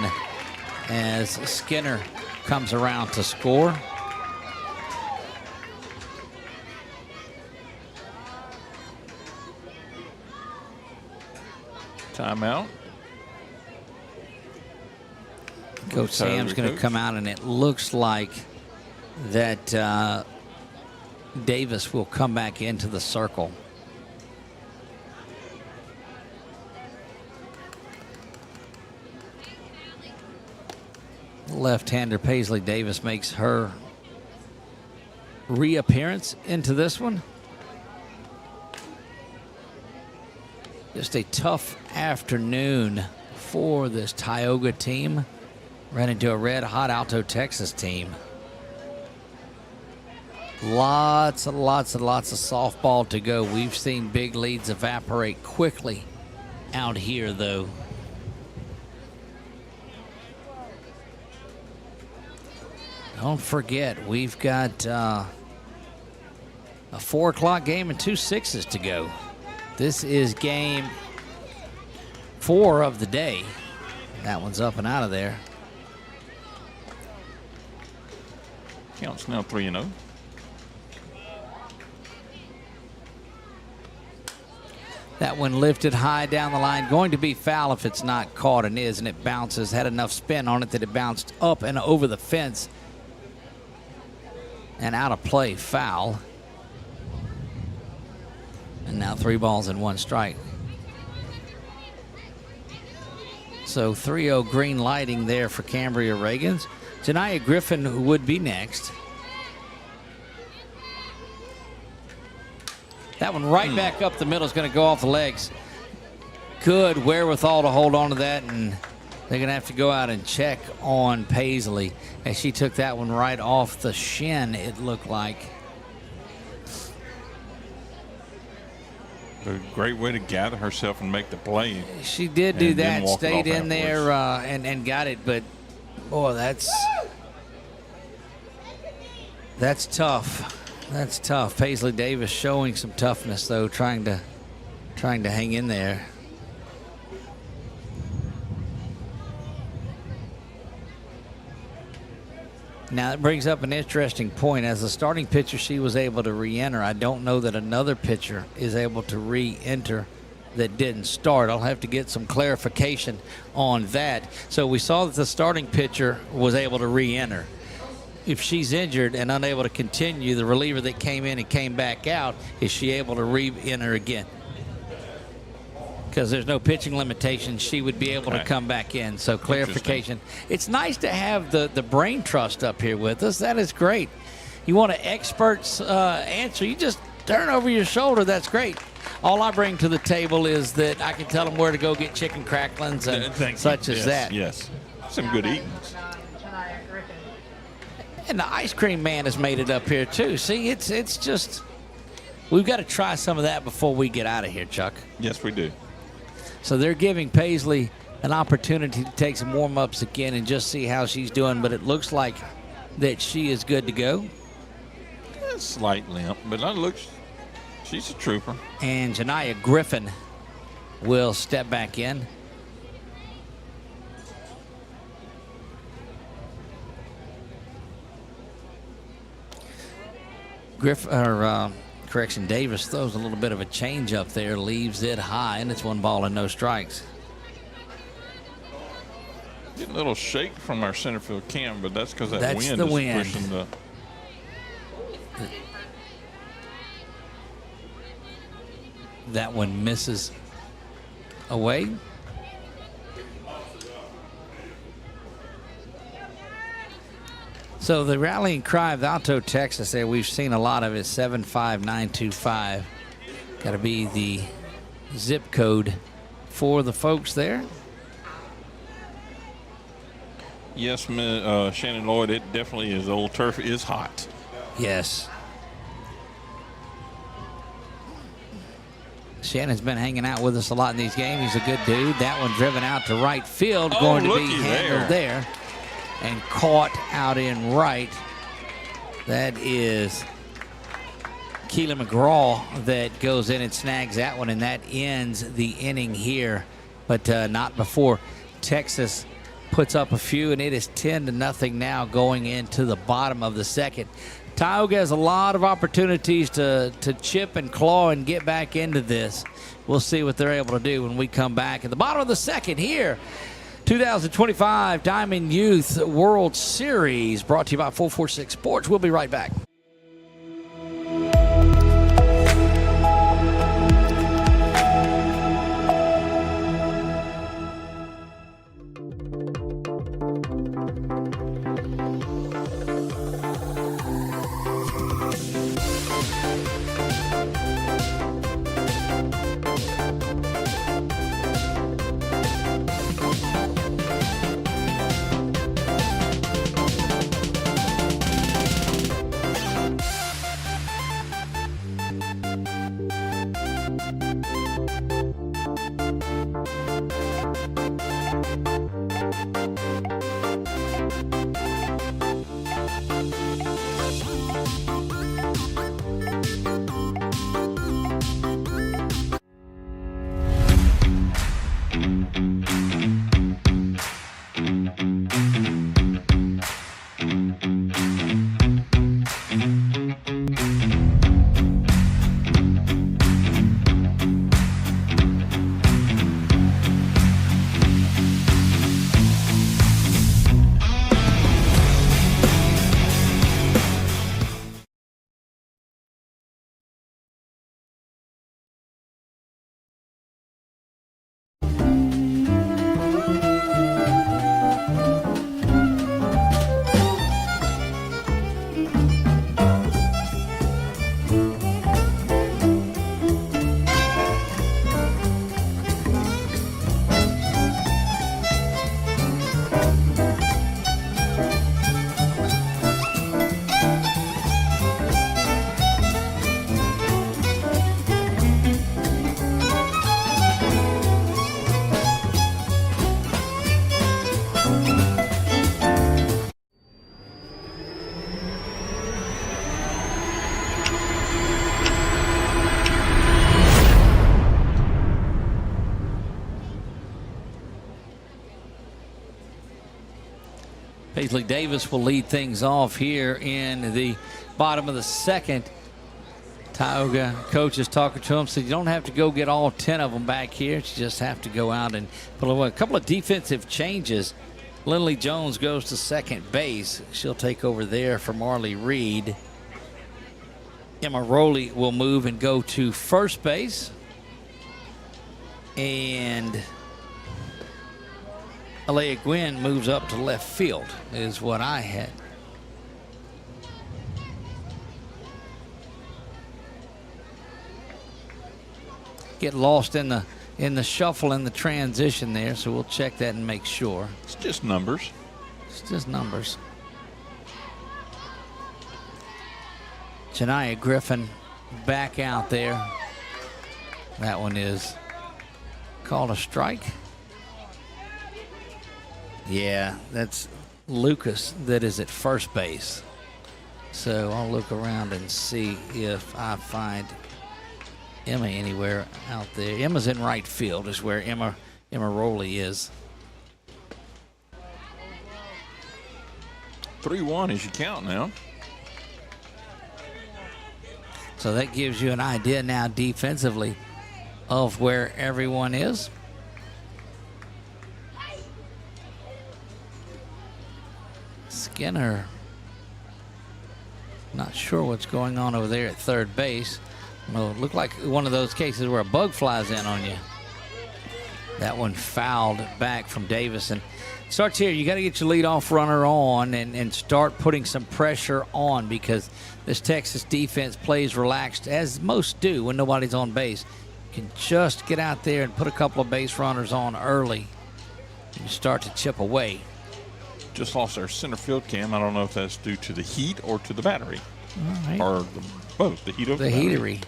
Speaker 1: as Skinner comes around to score.
Speaker 2: Timeout.
Speaker 1: Coach Sam's going to come out, and it looks like that Davis will come back into the circle. Left-hander Paisley Davis makes her reappearance into this one. Just a tough afternoon for this Tioga team. Ran into a red-hot Alto, Texas team. Lots and lots and lots of softball to go. We've seen big leads evaporate quickly out here, though. Don't forget, we've got a 4 o'clock game and 2 6s to go. This is game 4 of the day. That one's up and out of there.
Speaker 2: Counts now 3-0.
Speaker 1: That one lifted high down the line. Going to be foul if it's not caught, and is, and it bounces. Had enough spin on it that it bounced up and over the fence. And out of play, foul. And now 3 balls and 1 strike. So 3-0 green lighting there for Cambria Reagans. Janiyah Griffin would be next. That one right back up the middle is going to go off the legs. Good wherewithal to hold on to that, and they're going to have to go out and check on Paisley as she took that one right off the shin, it looked like.
Speaker 2: A great way to gather herself and make the play.
Speaker 1: She did do that, stayed in there and got it, but boy, that's tough. That's tough. Paisley Davis showing some toughness, though, trying to hang in there. Now, that brings up an interesting point. As a starting pitcher, she was able to re-enter. I don't know that another pitcher is able to re-enter that didn't start. I'll have to get some clarification on that. So we saw that the starting pitcher was able to re-enter. If she's injured and unable to continue, the reliever that came in and came back out, is she able to re-enter again? Because there's no pitching limitation, she would be able to come back in. So clarification. It's nice to have the brain trust up here with us. That is great. You want an expert's answer, you just turn over your shoulder. That's great. All I bring to the table is that I can tell them where to go get chicken cracklings and such as that.
Speaker 2: Yes, some good eating.
Speaker 1: And the ice cream man has made it up here too. See, it's just, we've got to try some of that before we get out of here, Chuck.
Speaker 2: Yes, we do.
Speaker 1: So they're giving Paisley an opportunity to take some warm-ups again and just see how she's doing, but it looks like that she is good to go.
Speaker 2: Slight limp, but that looks, she's a trooper.
Speaker 1: And Janiyah Griffin will step back in. Davis throws a little bit of a change up there, leaves it high, and it's 1 ball and no strikes.
Speaker 2: Getting a little shake from our center field cam, but that's because that wind is pushing the.
Speaker 1: That one misses away. So the rallying cry of Alto, Texas there, we've seen a lot of it, 75925. Got to be the zip code for the folks there.
Speaker 2: Yes, Shannon Lloyd, it definitely is. Old turf is hot.
Speaker 1: Yes. Shannon's been hanging out with us a lot in these games. He's a good dude. That one driven out to right field, going to be handled there and caught out in right. That is Keelan McGraw that goes in and snags that one, and that ends the inning here, but not before Texas puts up a few, and it is 10-0 now going into the bottom of the second. Tioga has a lot of opportunities to chip and claw and get back into this. We'll see what they're able to do when we come back. At the bottom of the second here, 2025 Diamond Youth World Series, brought to you by 446 Sports. We'll be right back. Paisley Davis will lead things off here in the bottom of the second. Tioga coach is talking to him, said you don't have to go get all 10 of them back here. You just have to go out and put away. A couple of defensive changes. Lindley Jones goes to second base. She'll take over there for Marley Reed. Emma Rowley will move and go to first base. And Alea Gwynn moves up to left field, is what I had. Get lost in the shuffle and the transition there, so we'll check that and make sure.
Speaker 2: It's just numbers.
Speaker 1: It's just numbers. Janiyah Griffin back out there. That one is called a strike. Yeah, that's Lucas that is at first base. So I'll look around and see if I find Emma anywhere out there. Emma's in right field is where Emma Rowley is.
Speaker 2: 3-1 as you count now.
Speaker 1: So that gives you an idea now defensively of where everyone is. Skinner, not sure what's going on over there at third base. Well, it looked like one of those cases where a bug flies in on you. That one fouled back from Davis. And starts here. You got to get your leadoff runner on and start putting some pressure on, because this Texas defense plays relaxed, as most do when nobody's on base. You can just get out there and put a couple of base runners on early and start to chip away.
Speaker 2: Just lost our center field cam. I don't know if that's due to the heat or to the battery.
Speaker 1: All right.
Speaker 2: Or both, the heat of
Speaker 1: The heatery.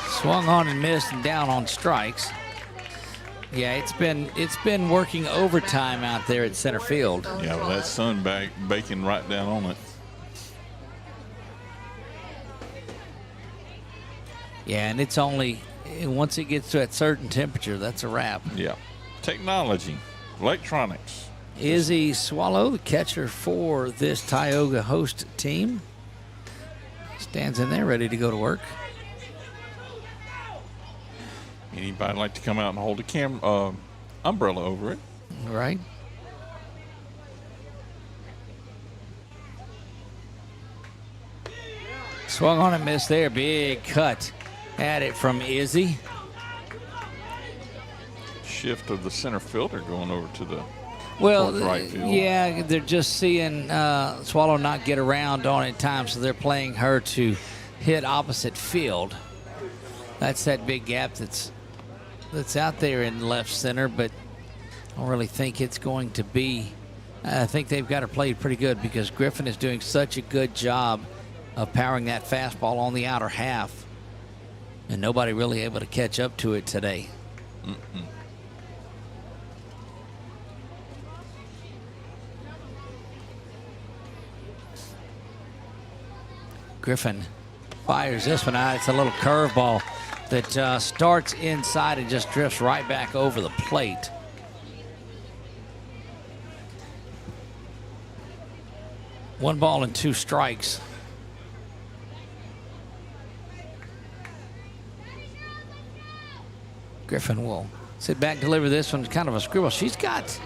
Speaker 1: Swung on and missed and down on strikes. Yeah, it's been working overtime out there at center field.
Speaker 2: Yeah, well, that sun baking right down on it.
Speaker 1: Yeah, and it's only once it gets to that certain temperature, that's a wrap.
Speaker 2: Yeah. Technology, electronics.
Speaker 1: Izzy Swallow, the catcher for this Tioga host team, stands in there ready to go to work.
Speaker 2: Anybody like to come out and hold a umbrella over it?
Speaker 1: Right. Swung on and missed there. Big cut at it from Izzy.
Speaker 2: Shift of the center fielder going over to the
Speaker 1: Well,
Speaker 2: right field.
Speaker 1: yeah, they're just seeing Swallow not get around on it in time, so they're playing her to hit opposite field. That's that big gap that's out there in left center, but I don't really think it's going to be. I think they've got her played pretty good, because Griffin is doing such a good job of powering that fastball on the outer half, and nobody really able to catch up to it today. Griffin fires this one out. It's a little curveball that starts inside and just drifts right back over the plate. One ball and two strikes. Griffin will sit back, deliver this one. Kind of a screwball. She's got,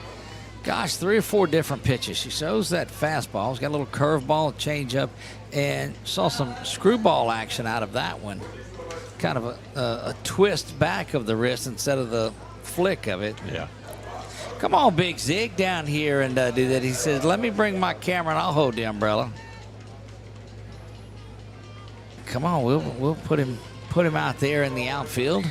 Speaker 1: gosh, 3 or 4 different pitches. She shows that fastball. She's got a little curveball, a changeup, and saw some screwball action out of that one. Kind of a twist back of the wrist instead of the flick of it.
Speaker 2: Yeah.
Speaker 1: Come on, Big Zig, down here and do that. He says, let me bring my camera and I'll hold the umbrella. Come on, we'll put him out there in the outfield.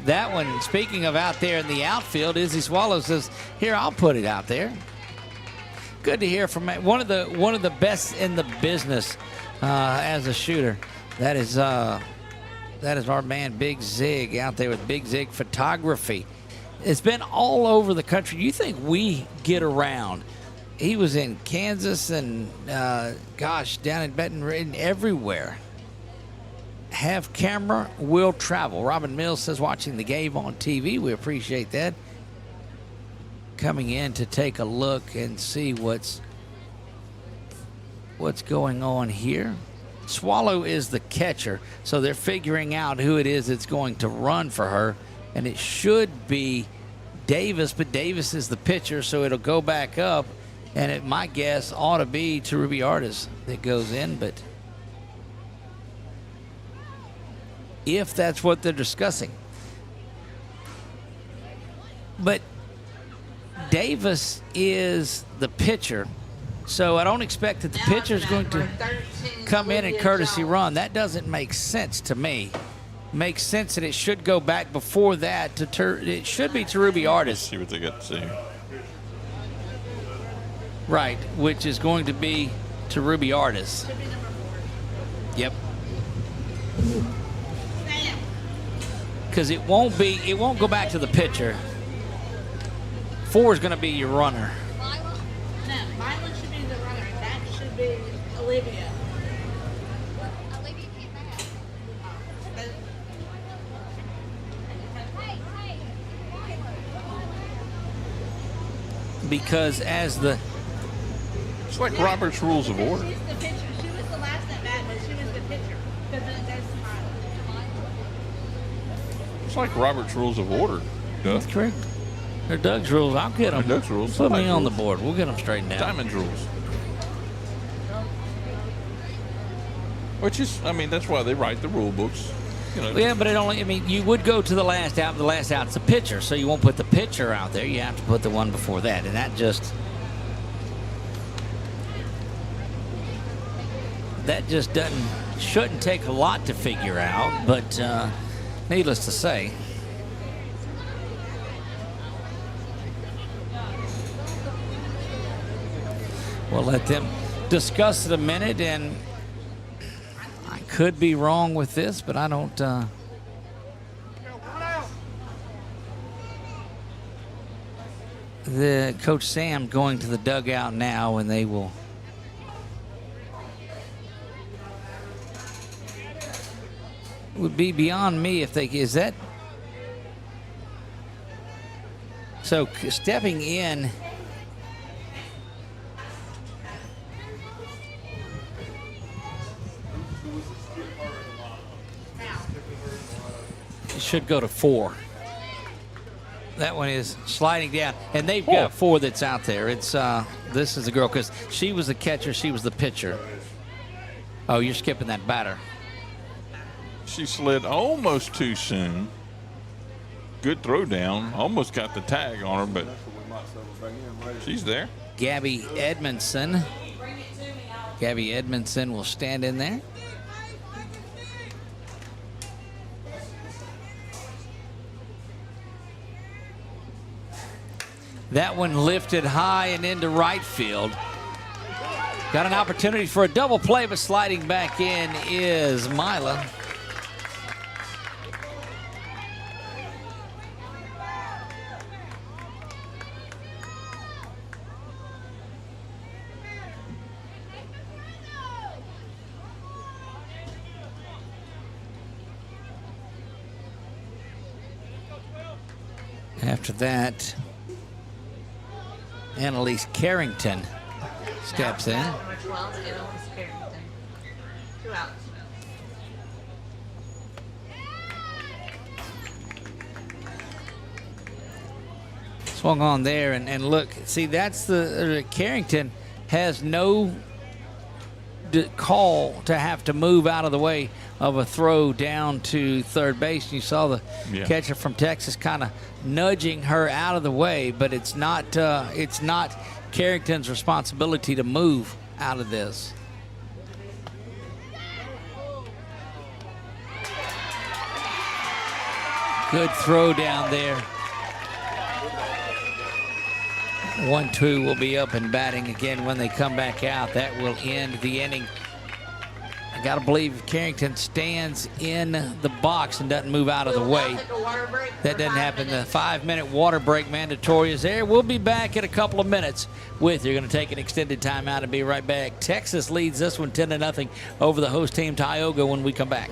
Speaker 1: That one, speaking of out there in the outfield, Izzy Swallow says, here, I'll put it out there. Good to hear from one of the best in the business as a shooter. That is our man Big Zig out there with Big Zig Photography. It's been all over the country. You think we get around? He was in Kansas and down in Baton Rouge, everywhere. Have camera, will travel. Robin Mills says, watching the game on TV. We appreciate that. Coming in to take a look and see what's going on here. Swallow is the catcher, so they're figuring out who it is that's going to run for her, and it should be Davis, but Davis is the pitcher, so it'll go back up, and my guess ought to be to Ruby Artis that goes in, but if that's what they're discussing. But Davis is the pitcher, so I don't expect that the pitcher is going to come in and courtesy run. That doesn't make sense to me. Makes sense that it should go back before that it should be to Ruby Artis.
Speaker 2: See what they got to say.
Speaker 1: Right, which is going to be to Ruby Artis. Yep. Because it won't go back to the pitcher. 4 is going to be your runner.
Speaker 3: No, Milo should be the runner. That should be Olivia. Olivia came back.
Speaker 1: Because as the
Speaker 2: It's like Robert's Rules of Order.
Speaker 3: She's the pitcher. She was the last at bat, but she was the pitcher. Because that's Milo.
Speaker 2: It's like Robert's Rules of Order. Duh.
Speaker 1: that's correct. They're Doug's rules. I'll get them.
Speaker 2: Doug's rules.
Speaker 1: Put me
Speaker 2: Somebody's
Speaker 1: on the
Speaker 2: rules.
Speaker 1: board. We'll get them straightened out.
Speaker 2: Diamond's rules. Which is, I mean, that's why they write the rule books. You know.
Speaker 1: Yeah, but it only, I mean, you would go to the last out. The last out's the pitcher, so you won't put the pitcher out there. You have to put the one before that, and that just shouldn't take a lot to figure out, but needless to say. We'll let them discuss it a minute, and I could be wrong with this, but I don't. The Coach Sam going to the dugout now, and they will. Would be beyond me if they is that. So stepping in. Should go to 4. That one is sliding down, and they've got 4 that's out there. It's this is a girl because she was the catcher, she was the pitcher. Oh, you're skipping that batter.
Speaker 2: She slid almost too soon. Good throw down. Almost got the tag on her, but she's there.
Speaker 1: Gabby Edmondson. Gabby Edmondson will stand in there. That one lifted high and into right field. Got an opportunity for a double play, but sliding back in is Mila. After that, Annalise Carrington steps in.
Speaker 3: 12, Annalise Carrington. 2 outs.
Speaker 1: Swung on there, and look, see, that's the Carrington has no call to have to move out of the way of a throw down to third base. You saw the catcher from Texas kind of nudging her out of the way, but it's not Carrington's responsibility to move out of this. Good throw down there. 1-2 will be up and batting again when they come back out. That will end the inning. I got to believe Carrington stands in the box and doesn't move out of the way. That doesn't happen. The 5-minute water break mandatory is there. We'll be back in a couple of minutes with. You're going to take an extended timeout and be right back. Texas leads this one 10-0 over the host team, Tioga, when we come back.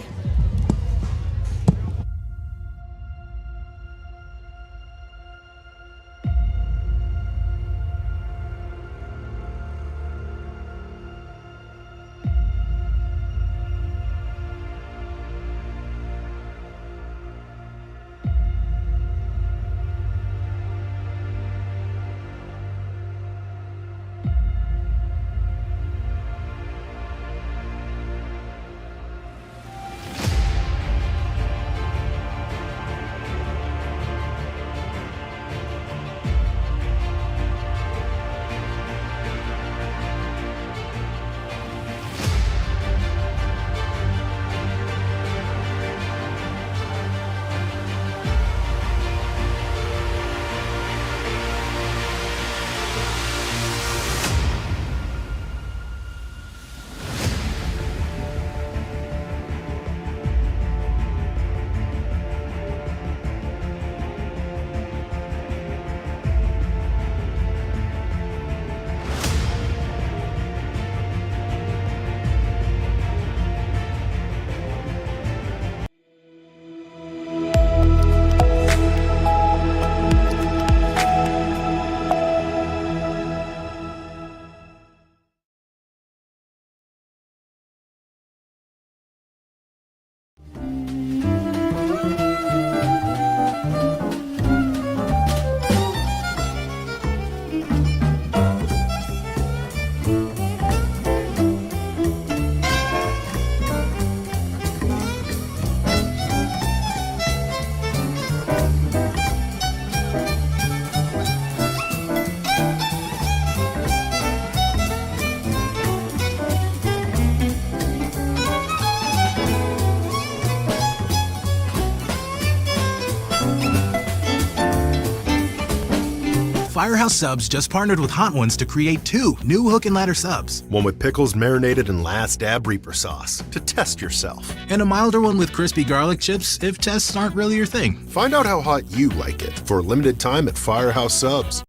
Speaker 8: Firehouse Subs just partnered with Hot Ones to create 2 new hook and ladder subs.
Speaker 9: One with pickles marinated in Last Dab Reaper sauce to test yourself.
Speaker 8: And a milder one with crispy garlic chips if tests aren't really your thing.
Speaker 9: Find out how hot you like it for a limited time at Firehouse Subs.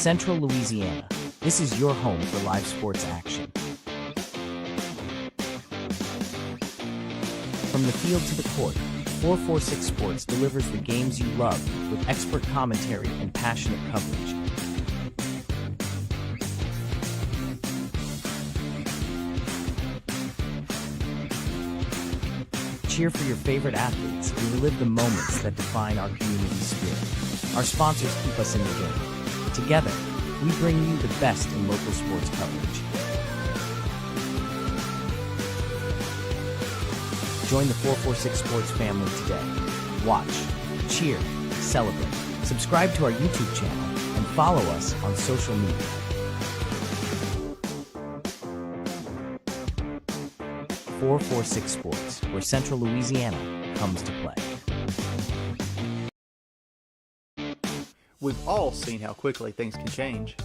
Speaker 10: Central Louisiana. This is your home for live sports action. From the field to the court, 446 Sports delivers the games you love with expert commentary and passionate coverage. Cheer for your favorite athletes and relive the moments that define our community spirit. Our sponsors keep us in the game. Together, we bring you the best in local sports coverage. Join the 446 Sports family today. Watch, cheer, celebrate. Subscribe to our YouTube channel and follow us on social media. .446 Sports, where Central Louisiana comes to play.
Speaker 4: We've all seen how quickly things can change.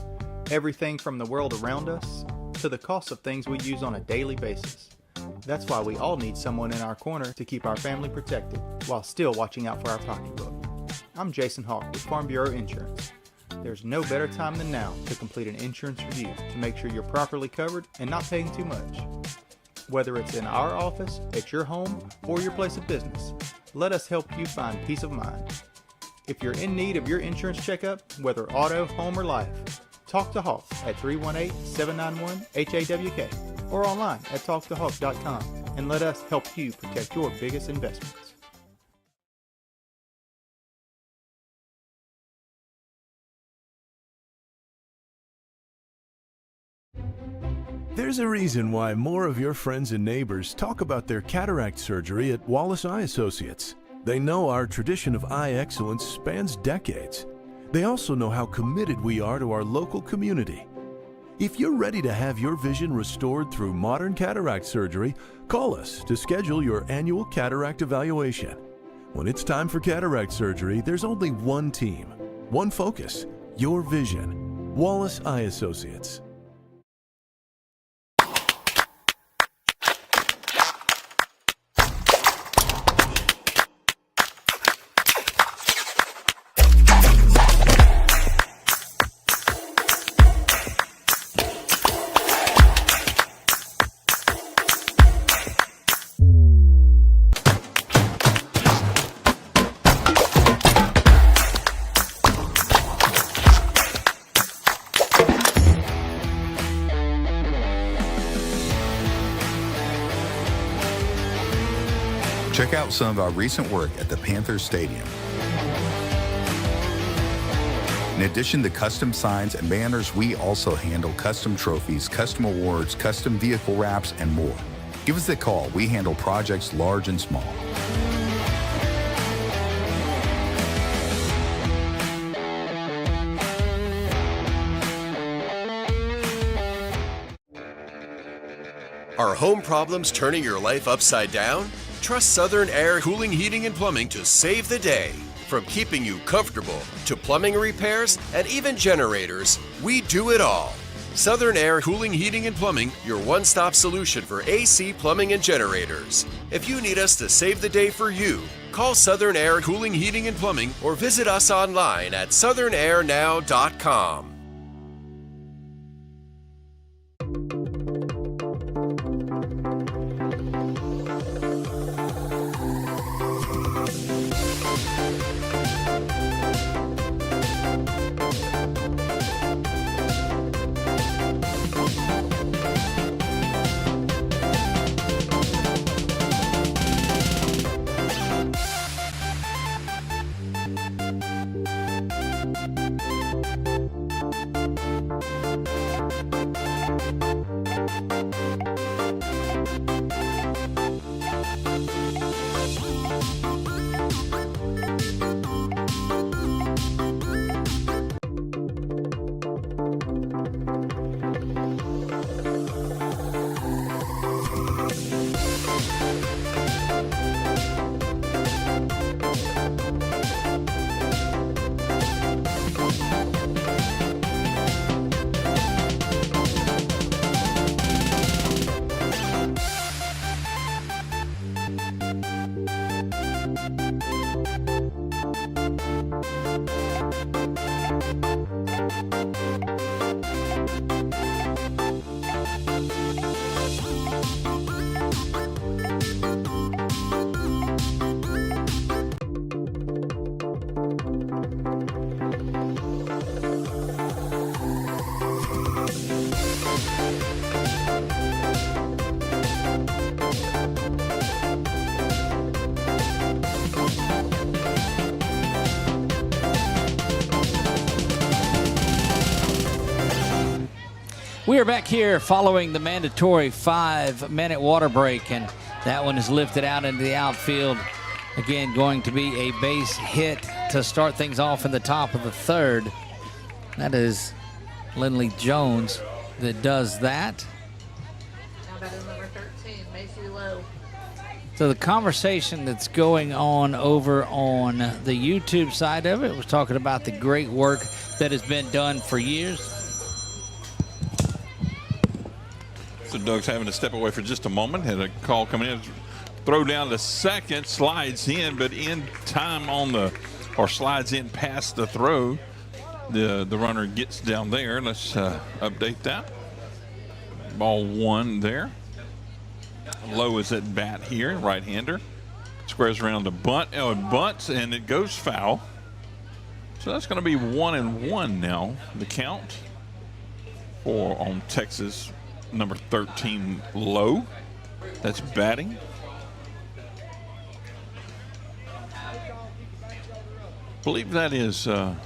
Speaker 4: Everything from the world around us to the cost of things we use on a daily basis. That's why we all need someone in our corner to keep our family protected while still watching out for our pocketbook. I'm Jason Hawk with Farm Bureau Insurance. There's no better time than now to complete an insurance review to make sure you're properly covered and not paying too much. Whether it's in our office, at your home, or your place of business, let us help you find peace of mind. If you're in need of your insurance checkup, whether auto, home, or life, talk to Hawk at 318-791-HAWK or online at talktohawk.com and let us help you protect your biggest investments.
Speaker 5: There's a reason why more of your friends and neighbors talk about their cataract surgery at Wallace Eye Associates. They know our tradition of eye excellence spans decades. They also know how committed we are to our local community. If you're ready to have your vision restored through modern cataract surgery, call us to schedule your annual cataract evaluation. When it's time for cataract surgery, there's only one team, one focus, your vision. Wallace Eye Associates.
Speaker 6: Check out some of our recent work at the Panthers Stadium. In addition to custom signs and banners, we also handle custom trophies, custom awards, custom vehicle wraps, and more. Give us a call. We handle projects large and small.
Speaker 7: Are home problems turning your life upside down? Trust Southern Air Cooling, Heating, and Plumbing to save the day. From keeping you comfortable to plumbing repairs and even generators, we do it all. Southern Air Cooling, Heating, and Plumbing, your one-stop solution for AC, plumbing, and generators. If you need us to save the day for you, call Southern Air Cooling, Heating, and Plumbing or visit us online at southernairnow.com.
Speaker 1: We are back here following the mandatory 5-minute water break, and that one is lifted out into the outfield. Again, going to be a base hit to start things off in the top of the third. That is Lindley Jones that does that.
Speaker 3: Now that is number 13, Macy Lowe.
Speaker 1: So the conversation that's going on over on the YouTube side of it was talking about the great work that has been done for years.
Speaker 2: So Doug's having to step away for just a moment. Had a call coming in. Throw down to second, slides in, but in time slides in past the throw. The runner gets down there. Let's update that. Ball 1 there. Lowe is at bat here, right-hander. Squares around the bunt. Oh, it bunts, and it goes foul. So that's going to be 1-1 now, the count on Texas number 13, Lowe. That's batting. I believe that is, there's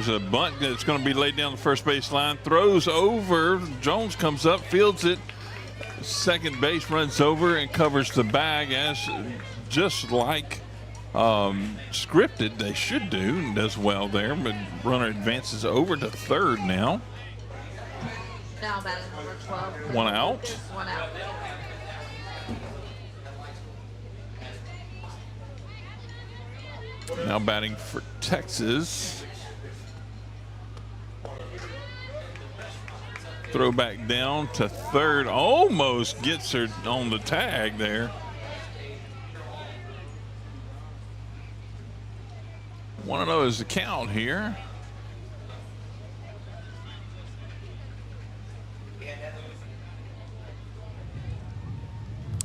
Speaker 2: a bunt that's going to be laid down the first base line. Throws over. Jones comes up, fields it. Second base runs over and covers the bag, as just like scripted they should do, and does well there. But runner advances over to third now.
Speaker 3: Now batting number 12.
Speaker 2: One out.
Speaker 3: Lucas, 1 out.
Speaker 2: Now batting for Texas. Throw back down to third. Almost gets her on the tag there. 1-0 is the count here.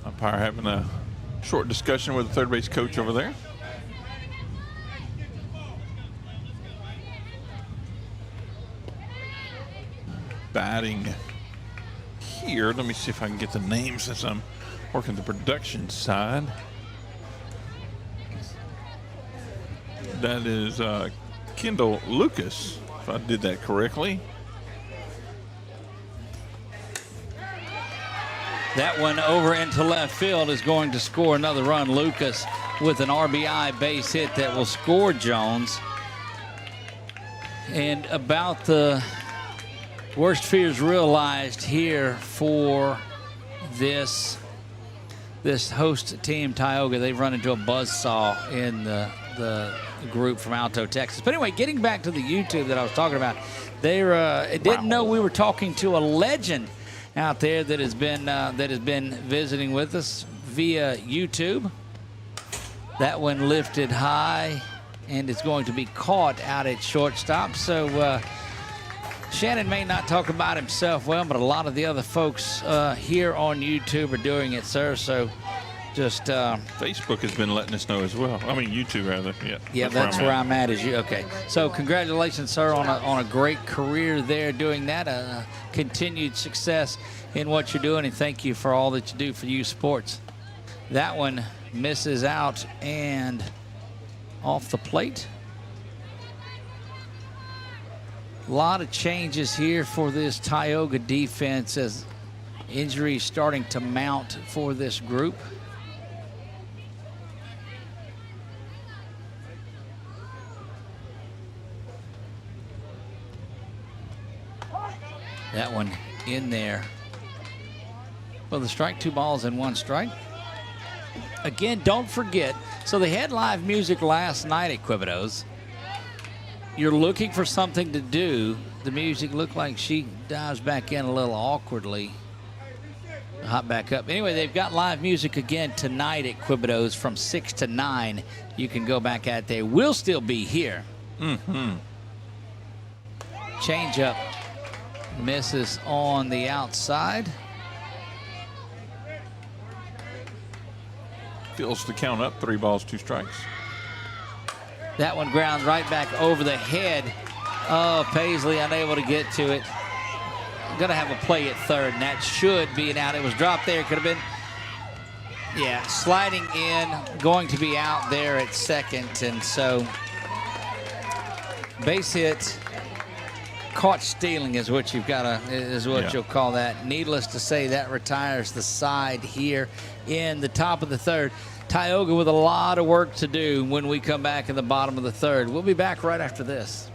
Speaker 2: Umpire having a short discussion with the third base coach over there. Batting here. Let me see if I can get the names since I'm working the production side. That is Kendall Lucas, if I did that correctly.
Speaker 1: That one over into left field is going to score another run. Lucas with an RBI base hit that will score Jones. And about the worst fears realized here for this host team, Tioga. They've run into a buzzsaw in the group from Alto, Texas. But anyway, getting back to the YouTube that I was talking about, they didn't know we were talking to a legend out there that has been visiting with us via YouTube. That one lifted high and is going to be caught out at shortstop. So Shannon may not talk about himself well, but a lot of the other folks here on YouTube are doing it, sir. So just
Speaker 2: Facebook has been letting us know as well. I mean, YouTube rather. Yeah.
Speaker 1: Yeah, that's where I'm at. Is you okay? So congratulations, sir, on a great career there doing that. Continued success in what you're doing, and thank you for all that you do for youth sports. That one misses out and off the plate. A lot of changes here for this Tioga defense as injuries starting to mount for this group. That one in there. Well, the strike, 2 balls and 1 strike. Again, don't forget, so they had live music last night at Quibido's. You're looking for something to do. The music looked like she dives back in a little awkwardly. Hop back up. Anyway, they've got live music again tonight at Quibido's from 6 to 9. You can go back out there. We'll still be here. Change up. Misses on the outside.
Speaker 2: Fills the count up, 3 balls, 2 strikes.
Speaker 1: That one ground right back over the head of Paisley, unable to get to it. Going to have a play at third, and that should be an out. It was dropped there. Could have been, yeah, sliding in, going to be out there at second. And so base hit caught stealing is what you've got to, is what
Speaker 2: Yeah.
Speaker 1: you'll call that. Needless to say, that retires the side here in the top of the third. Tioga with a lot of work to do when we come back in the bottom of the third. We'll be back right after this.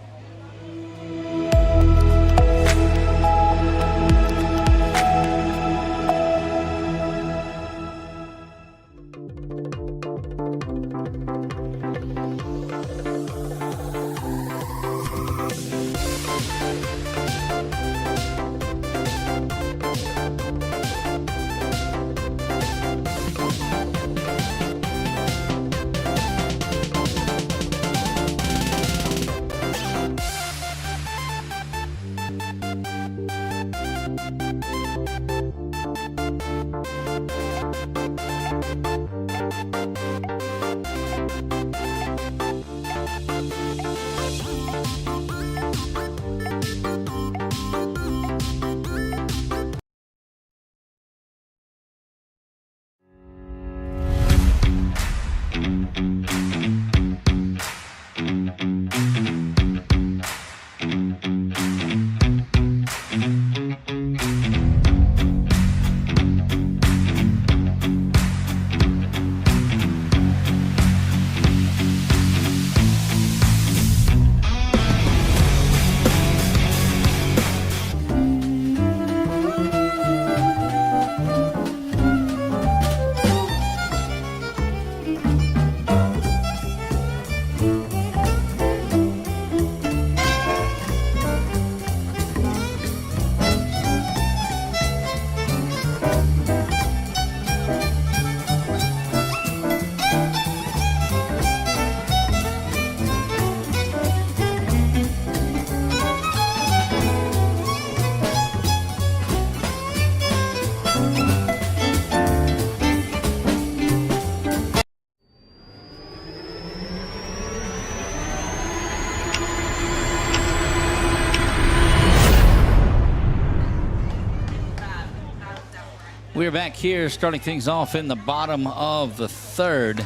Speaker 1: We're back here starting things off in the bottom of the third.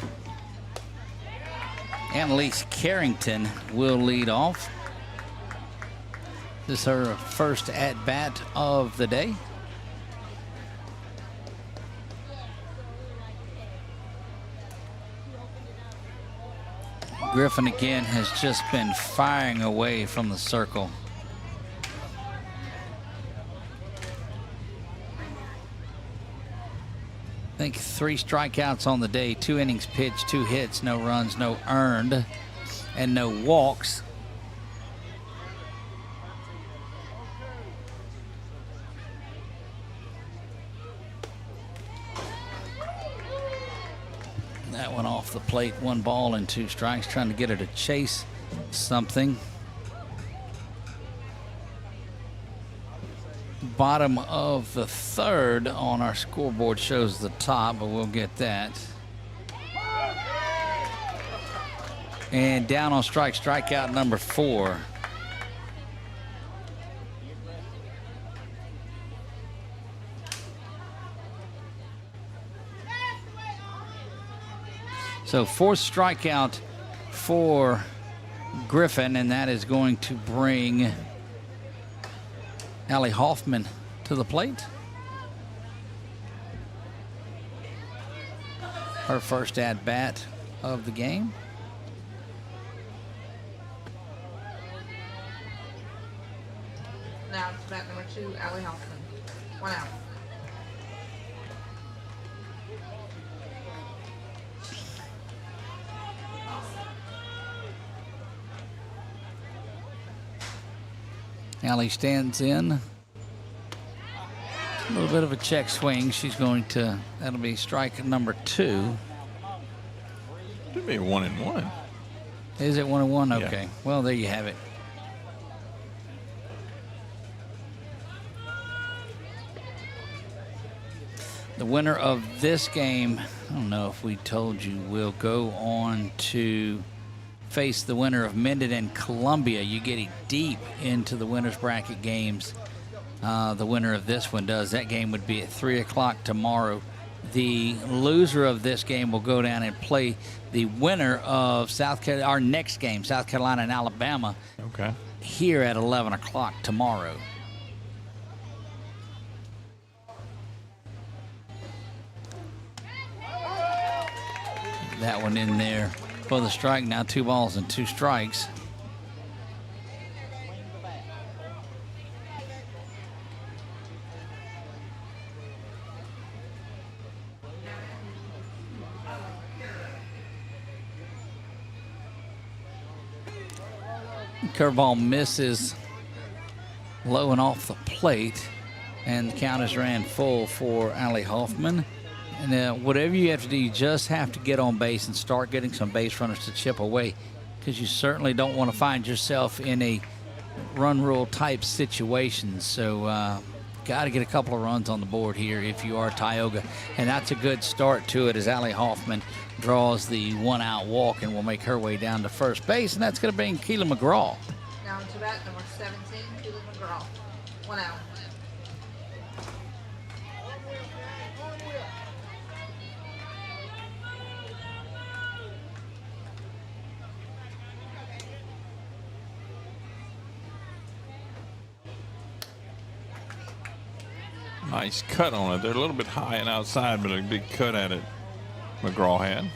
Speaker 1: Annalise Carrington will lead off. This is her first at-bat of the day. Griffin again has just been firing away from the circle. I think 3 strikeouts on the day, 2 innings pitched, 2 hits, no runs, no earned, and no walks. That one off the plate, 1 ball and 2 strikes, trying to get her to chase something. Bottom of the third on our scoreboard shows the top, but we'll get that. And down on strikeout number 4. So 4th strikeout for Griffin, and that is going to bring Allie Hoffman to the plate. Her first at-bat of the game.
Speaker 3: Now it's bat number 2, Allie Hoffman. 1 out.
Speaker 1: Allie stands in. A little bit of a check swing. She's going to, that'll be strike number 2.
Speaker 2: Should be a 1-1.
Speaker 1: Is it 1-1?
Speaker 2: Yeah.
Speaker 1: Okay. Well, there you have it. The winner of this game, I don't know if we told you, will go on to face the winner of Minden and Columbia. You get deep into the winner's bracket games. The winner of this one does. That game would be at 3 o'clock tomorrow. The loser of this game will go down and play the winner of our next game, South Carolina and Alabama.
Speaker 2: Okay.
Speaker 1: here at 11 o'clock tomorrow. That one in there for the strike. Now 2 balls and 2 strikes. Curveball misses low and off the plate, and the count is ran full for Allie Hoffman. And whatever you have to do, you just have to get on base and start getting some base runners to chip away, because you certainly don't want to find yourself in a run rule type situation. So got to get a couple of runs on the board here if you are Tioga, and that's a good start to it as Allie Hoffman draws the 1-out walk and will make her way down to first base, and that's going to bring Keela McGraw.
Speaker 3: Down to bat number 17, Keela McGraw. 1 out.
Speaker 2: Nice cut on it. They're a little bit high and outside, but a big cut at it McGraw had.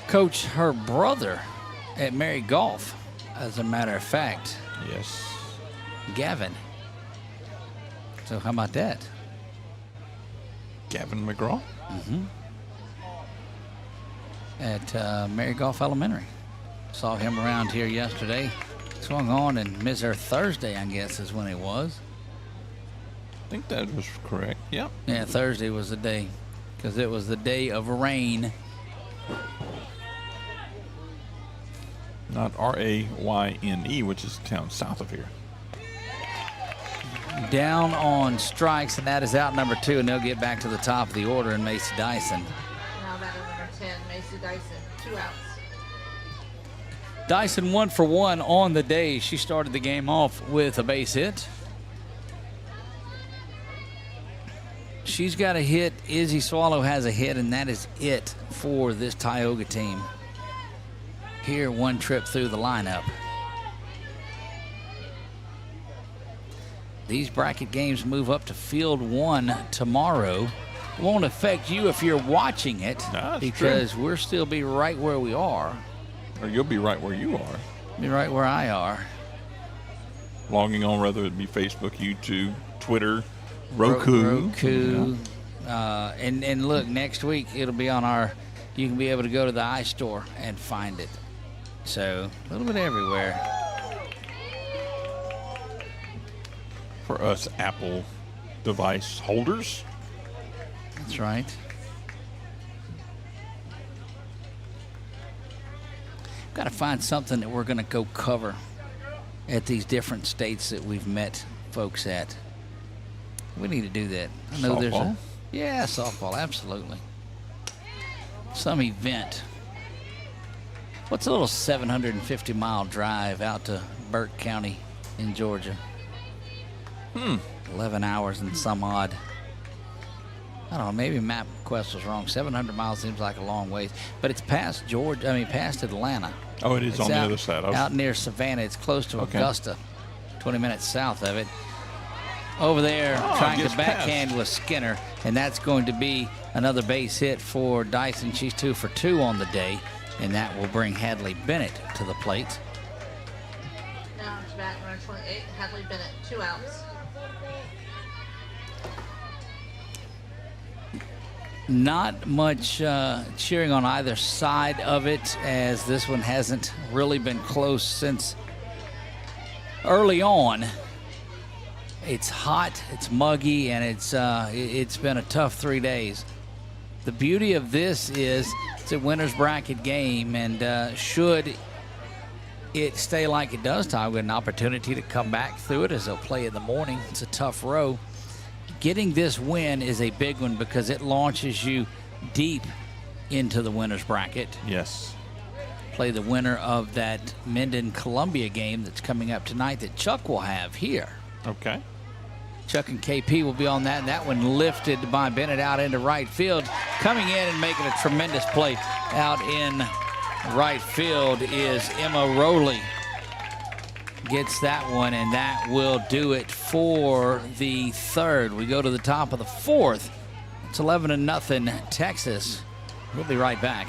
Speaker 1: Coach, her brother at Mary Golf, as a matter of fact.
Speaker 2: Yes.
Speaker 1: Gavin. So how about that?
Speaker 2: Gavin McGraw?
Speaker 1: Mm-hmm. At Mary Golf Elementary. Saw him around here yesterday. Swung on and missed her Thursday, I guess, is when it was.
Speaker 2: I think that was correct. Yep.
Speaker 1: Yeah, Thursday was the day, because it was the day of rain.
Speaker 2: Not R-A-Y-N-E, which is the town south of here.
Speaker 1: Down on strikes, and that is out number 2, and they'll get back to the top of the order in Macy Dyson.
Speaker 3: Now that is number 10, Macy Dyson. 2 outs.
Speaker 1: Dyson 1 for 1 on the day. She started the game off with a base hit. She's got a hit. Izzy Swallow has a hit, and that is it for this Tioga team. Here, 1 trip through the lineup. These bracket games move up to Field 1 tomorrow. It won't affect you if you're watching it, because we'll still be right where we are.
Speaker 2: Or you'll be right where you are.
Speaker 1: Be right where I are.
Speaker 2: Logging on, whether it be Facebook, YouTube, Twitter, Roku.
Speaker 1: Yeah. And look, next week it'll be on our, you can be able to go to the iStore and find it. So a little bit everywhere.
Speaker 2: For us Apple device holders.
Speaker 1: That's right. Got to find something that we're going to go cover at these different states that we've met folks at. We need to do that. I know
Speaker 2: softball?
Speaker 1: There's softball, absolutely. Some event. What's a little 750-mile drive out to Burke County in Georgia? 11 hours and some odd. I don't know, maybe MapQuest was wrong. 700 miles seems like a long ways, but it's past Georgia. I mean, past Atlanta.
Speaker 2: Oh, it is
Speaker 1: it's
Speaker 2: on the
Speaker 1: out,
Speaker 2: other side.
Speaker 1: Out near Savannah. It's close to Augusta, 20 minutes south of it. Over there, trying to backhand with Skinner, and that's going to be another base hit for Dyson. She's 2 for 2 on the day, and that will bring Hadley Bennett to the plate.
Speaker 3: Now to bat number 28, Hadley Bennett. 2 outs.
Speaker 1: Not much cheering on either side of it, as this one hasn't really been close since early on. It's hot, it's muggy, and it's been a tough 3 days. The beauty of this is it's a winner's bracket game, and should it stay like it does, Tioga an opportunity to come back through it as they'll play in the morning. It's a tough row. Getting this win is a big one because it launches you deep into the winner's bracket.
Speaker 2: Yes.
Speaker 1: Play the winner of that Minden-Columbia game that's coming up tonight that Chuck will have here.
Speaker 2: Okay.
Speaker 1: Chuck and KP will be on that, and that one lifted by Bennett out into right field, coming in and making a tremendous play out in Right field is Emma Rowley. Gets that one, and that will do it for the third. We go to the top of the fourth. It's 11-0 Texas. We'll be right back.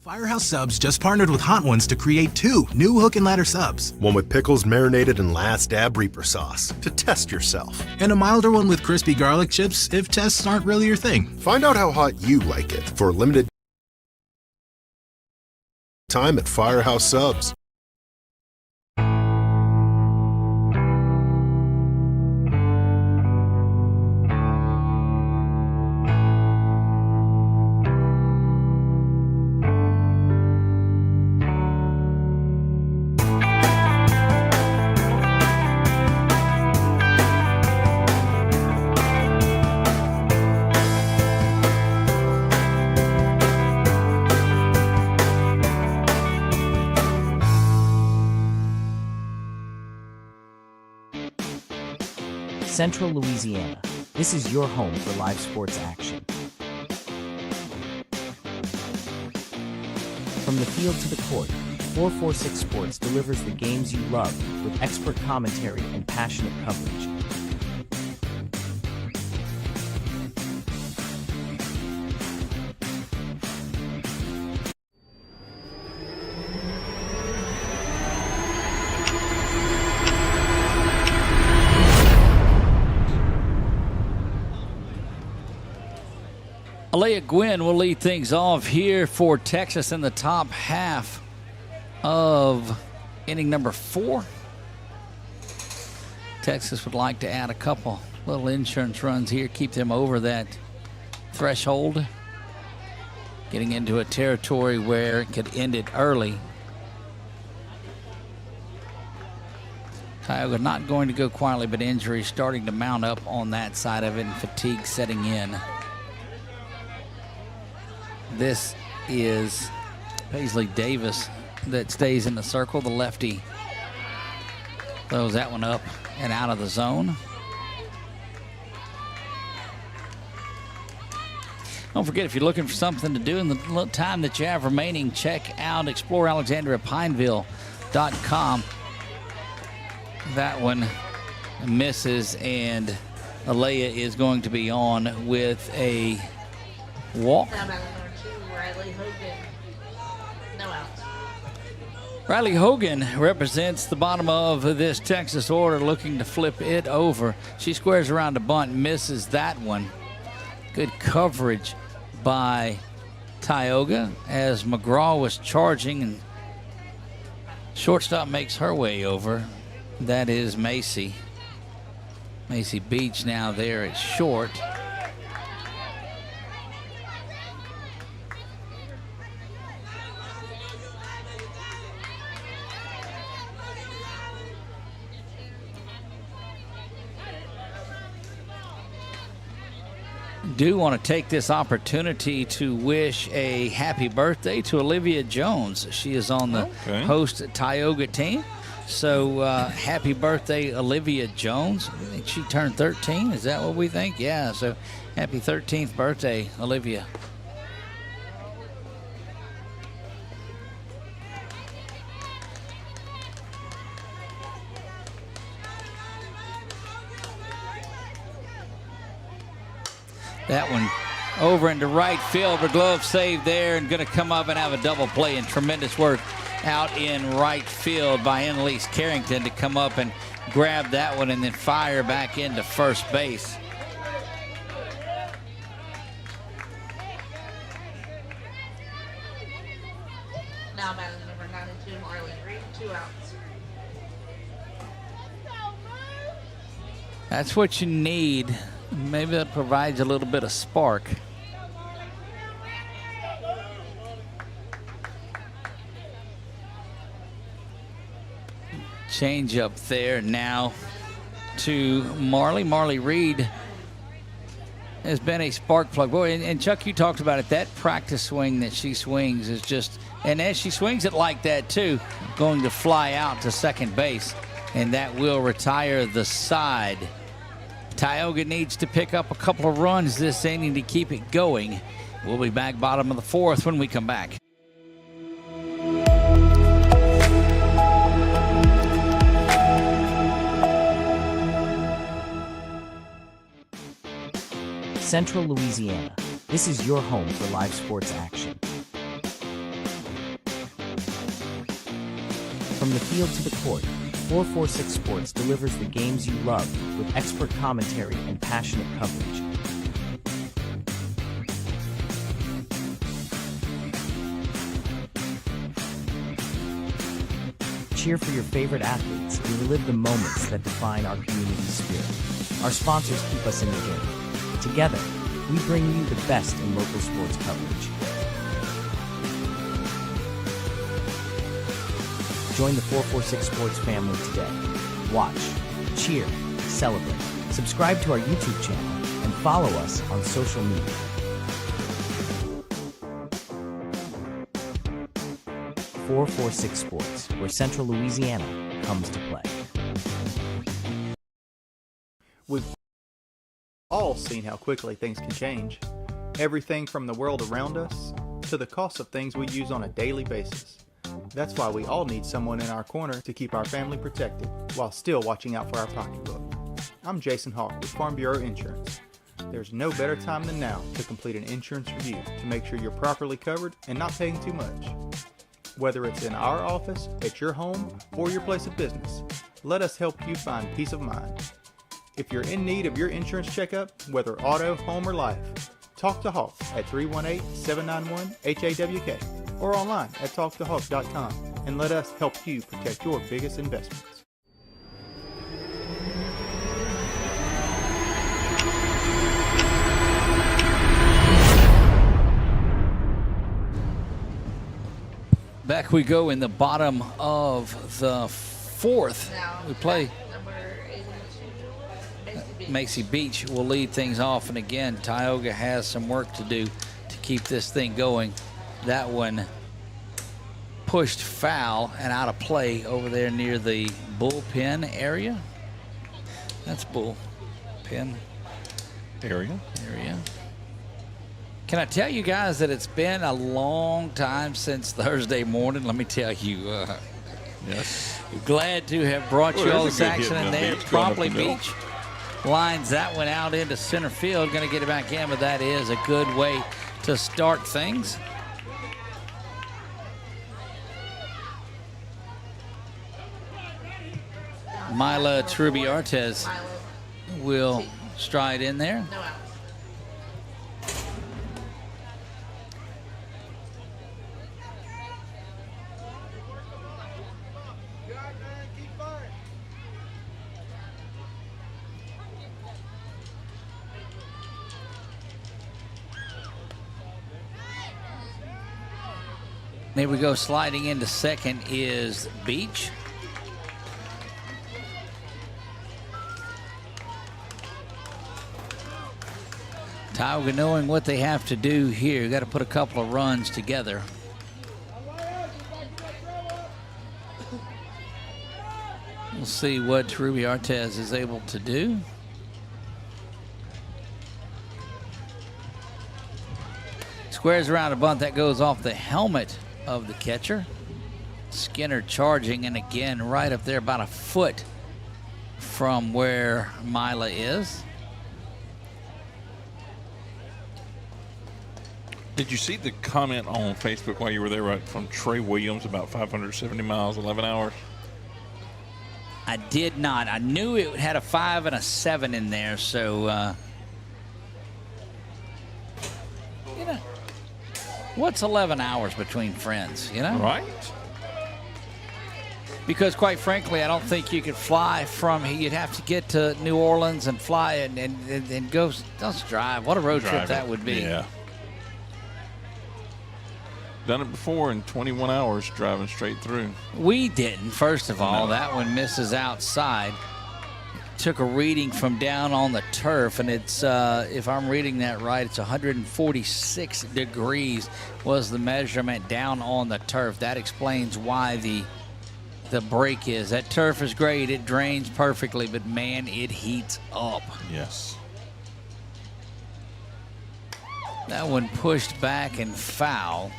Speaker 8: Firehouse Subs just partnered with Hot Ones to create 2 new hook and ladder subs.
Speaker 9: One with pickles marinated in Last Dab Reaper sauce to test yourself.
Speaker 8: And a milder one with crispy garlic chips if tests aren't really your thing.
Speaker 9: Find out how hot you like it for a limited time at Firehouse Subs.
Speaker 10: Central Louisiana. This is your home for live sports action. From the field to the court, 446 Sports delivers the games you love with expert commentary and passionate coverage.
Speaker 1: Alea Gwynn will lead things off here for Texas in the top half of inning number 4. Texas would like to add a couple little insurance runs here, keep them over that threshold, getting into a territory where it could end it early. Tioga not going to go quietly, but injury starting to mount up on that side of it and fatigue setting in. This is Paisley Davis that stays in the circle. The lefty throws that one up and out of the zone. Don't forget, if you're looking for something to do in the time that you have remaining, check out explorealexandriapineville.com. That one misses, and Alea is going to be on with a walk.
Speaker 3: Riley Hogan. No outs.
Speaker 1: Riley Hogan represents the bottom of this Texas order, looking to flip it over. She squares around a bunt, misses that one. Good coverage by Tioga as McGraw was charging, and shortstop makes her way over. That is Macy. Macy Beach now there at short. Do want to take this opportunity to wish a happy birthday to Olivia Jones. She is on the host Tioga team. So happy birthday, Olivia Jones. I think she turned 13. Is that what we think? Yeah, so happy 13th birthday, Olivia. That one over into right field. Her glove saved there and going to come up and have a double play, and tremendous work out in right field by Annalise Carrington to come up and grab that one and then fire back into first base.
Speaker 3: Now batting number 92, Marlon Reed, 2 outs.
Speaker 1: That's what you need. Maybe that provides a little bit of spark. Change up there now to Marley. Marley Reed has been a spark plug. Boy, and Chuck, you talked about it. That practice swing that she swings is just, and as she swings it like that too, going to fly out to second base. and that will retire the side. Tioga needs to pick up a couple of runs this inning to keep it going. We'll be back bottom of the fourth when we come back.
Speaker 10: Central Louisiana. This is your home for live sports action. From the field to the court, 446 Sports delivers the games you love with expert commentary and passionate coverage. Cheer for your favorite athletes and relive the moments that define our community spirit. Our sponsors keep us in the game. Together, we bring you the best in local sports coverage. Join the 446 Sports family today. Watch, cheer, celebrate. Subscribe to our YouTube channel and follow us on social media. 446 Sports, where Central Louisiana comes to play.
Speaker 4: We've all seen how quickly things can change. Everything from the world around us to the cost of things we use on a daily basis. That's why we all need someone in our corner to keep our family protected while still watching out for our pocketbook. I'm Jason Hawk with Farm Bureau Insurance. There's no better time than now to complete an insurance review to make sure you're properly covered and not paying too much. Whether it's in our office, at your home, or your place of business, let us help you find peace of mind. If you're in need of your insurance checkup, whether auto, home, or life, talk to Hawk at 318-791-HAWK or online at talktohawk.com and let us help you protect your biggest investments.
Speaker 1: Back we go in the bottom of the fourth. We play. Macy Beach will lead things off, and again, Tioga has some work to do to keep this thing going. That one pushed foul and out of play over there near the bullpen area. That's bullpen
Speaker 2: area.
Speaker 1: Can I tell you guys that it's been a long time since Thursday morning? Let me tell you.
Speaker 2: Yes.
Speaker 1: Glad to have brought you all this action in there. Promptly
Speaker 2: Beach
Speaker 1: Beach lines that one out into center field. Going to get it back in, but that is a good way to start things. Mila Truby-Artez will stride in there. There we go. Sliding into second is Beach. Tioga knowing what they have to do here. Got to put a couple of runs together. We'll see what Truby-Artez is able to do. Squares around a bunt that goes off the helmet of the catcher. Skinner charging, and again right up there about a foot from where Mila is.
Speaker 2: Did you see the comment on Facebook while you were there, right, from Trey Williams about 570 miles, 11 hours?
Speaker 1: I did not. I knew it had a 5 and a 7 in there, so you know, what's 11 hours between friends, you know?
Speaker 2: Right.
Speaker 1: Because quite frankly, I don't think you could fly from here. You'd have to get to New Orleans and fly and go. Let's drive. What a road trip that would be.
Speaker 2: Yeah. Done it before in 21 hours driving straight through.
Speaker 1: We didn't, first of all. No. That one misses outside. Took a reading from down on the turf, and it's, if I'm reading that right, it's 146 degrees was the measurement down on the turf. That explains why the the break is. That turf is great. It drains perfectly, but, man, it heats up.
Speaker 2: Yes.
Speaker 1: That one pushed back and foul.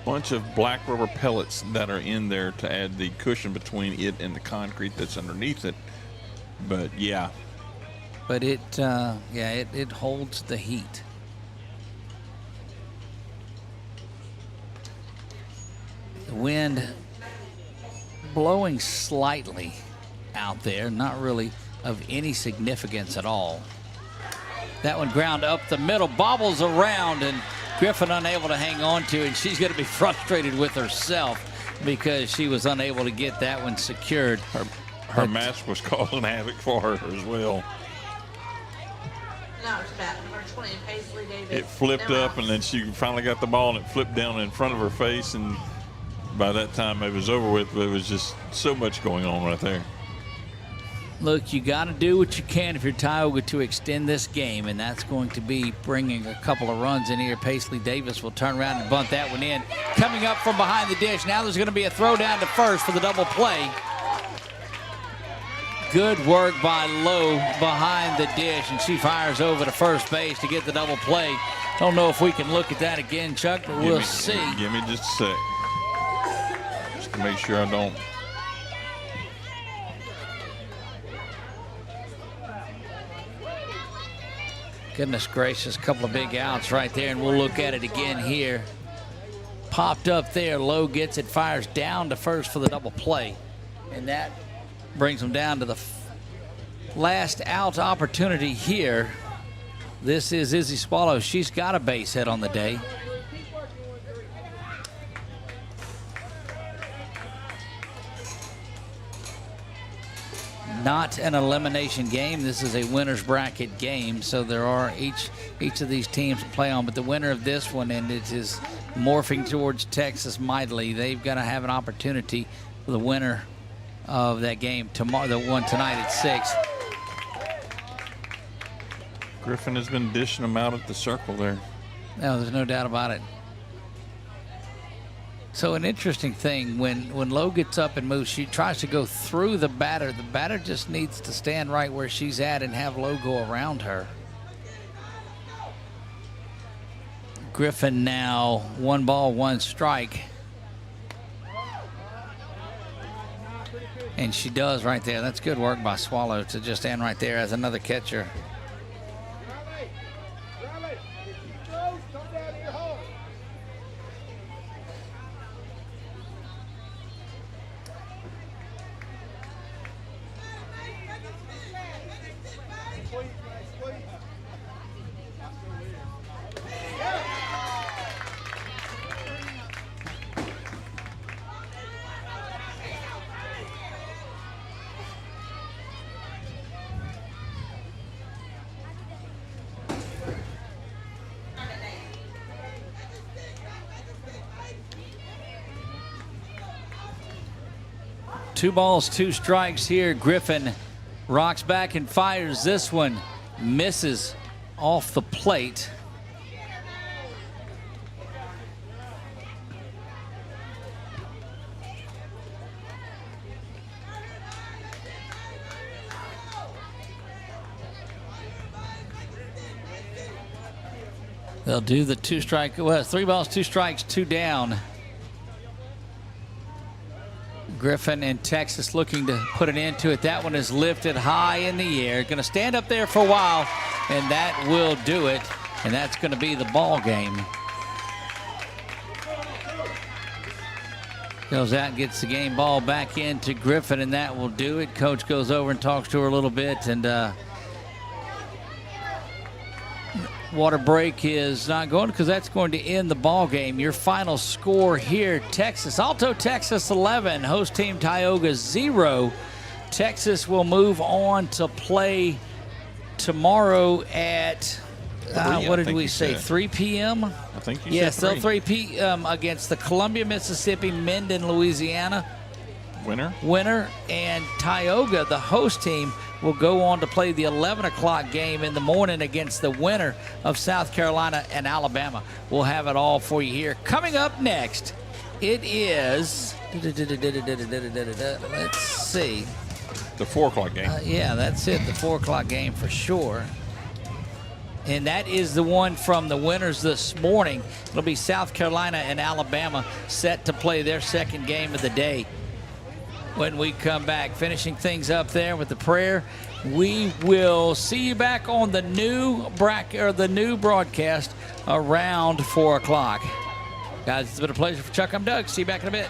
Speaker 2: Bunch of black rubber pellets that are in there to add the cushion between it and the concrete that's underneath it. But, yeah.
Speaker 1: But it holds the heat. The wind blowing slightly out there, not really of any significance at all. That one ground up the middle, bobbles around, and Griffin unable to hang on to, and she's going to be frustrated with herself because she was unable to get that one secured.
Speaker 2: Her mask was causing havoc for her as well.
Speaker 3: No, it's about number 20, Paisley Davis.
Speaker 2: It flipped up, and then she finally got the ball, and it flipped down in front of her face, and by that time it was over with, but it was just so much going on right there.
Speaker 1: Look, you got to do what you can if you're Tioga to extend this game, and that's going to be bringing a couple of runs in here. Paisley Davis will turn around and bunt that one in. Coming up from behind the dish, now there's going to be a throw down to first for the double play. Good work by Lowe behind the dish, and she fires over to first base to get the double play. Don't know if we can look at that again, Chuck, but we'll see.
Speaker 2: Give me just a sec. Just to make sure I don't.
Speaker 1: Goodness gracious, a couple of big outs right there, and we'll look at it again here. Popped up there, Lowe gets it, fires down to first for the double play, and that brings them down to the last out opportunity here. This is Izzy Swallow. She's got a base hit on the day. Not an elimination game. This is a winner's bracket game, so there are each of these teams to play on, but the winner of this one, and it is morphing towards Texas mightily, they've got to have an opportunity for the winner of that game tomorrow, the one tonight at 6.
Speaker 2: Griffin has been dishing them out at the circle there.
Speaker 1: No, there's no doubt about it. So an interesting thing, when Lowe gets up and moves, she tries to go through the batter. The batter just needs to stand right where she's at and have Lowe go around her. Griffin now 1 ball, 1 strike. And she does right there. That's good work by Swallow to just stand right there as another catcher. Two balls, 2 strikes here. Griffin rocks back and fires this one. Misses off the plate. They'll do the 2 strike, well, 3 balls, 2 strikes, 2 down. Griffin and Texas looking to put an end to it. That one is lifted high in the air. Going to stand up there for a while, and that will do it. And that's going to be the ball game. Goes out and gets the game ball back into Griffin, and that will do it. Coach goes over and talks to her a little bit, and water break is not going because that's going to end the ball game. Your final score here, Texas, Alto, Texas 11, host team Tioga 0. Texas will move on to play tomorrow at, what did we say, 3 p.m.?
Speaker 2: I think you
Speaker 1: yes,
Speaker 2: said 3.
Speaker 1: 3 p.m. against the Columbia, Mississippi, Minden, Louisiana.
Speaker 2: Winner.
Speaker 1: And Tioga, the host team, will go on to play the 11 o'clock game in the morning against the winner of South Carolina and Alabama. We'll have it all for you here. Coming up next, it is Let's see.
Speaker 2: The 4 o'clock game.
Speaker 1: Yeah, that's it. The 4 o'clock game for sure. And that is the one from the winners this morning. It'll be South Carolina and Alabama set to play their second game of the day. When we come back, finishing things up there with the prayer, we will see you back on the new broadcast around 4 o'clock. Guys, it's been a pleasure for Chuck. I'm Doug. See you back in a bit.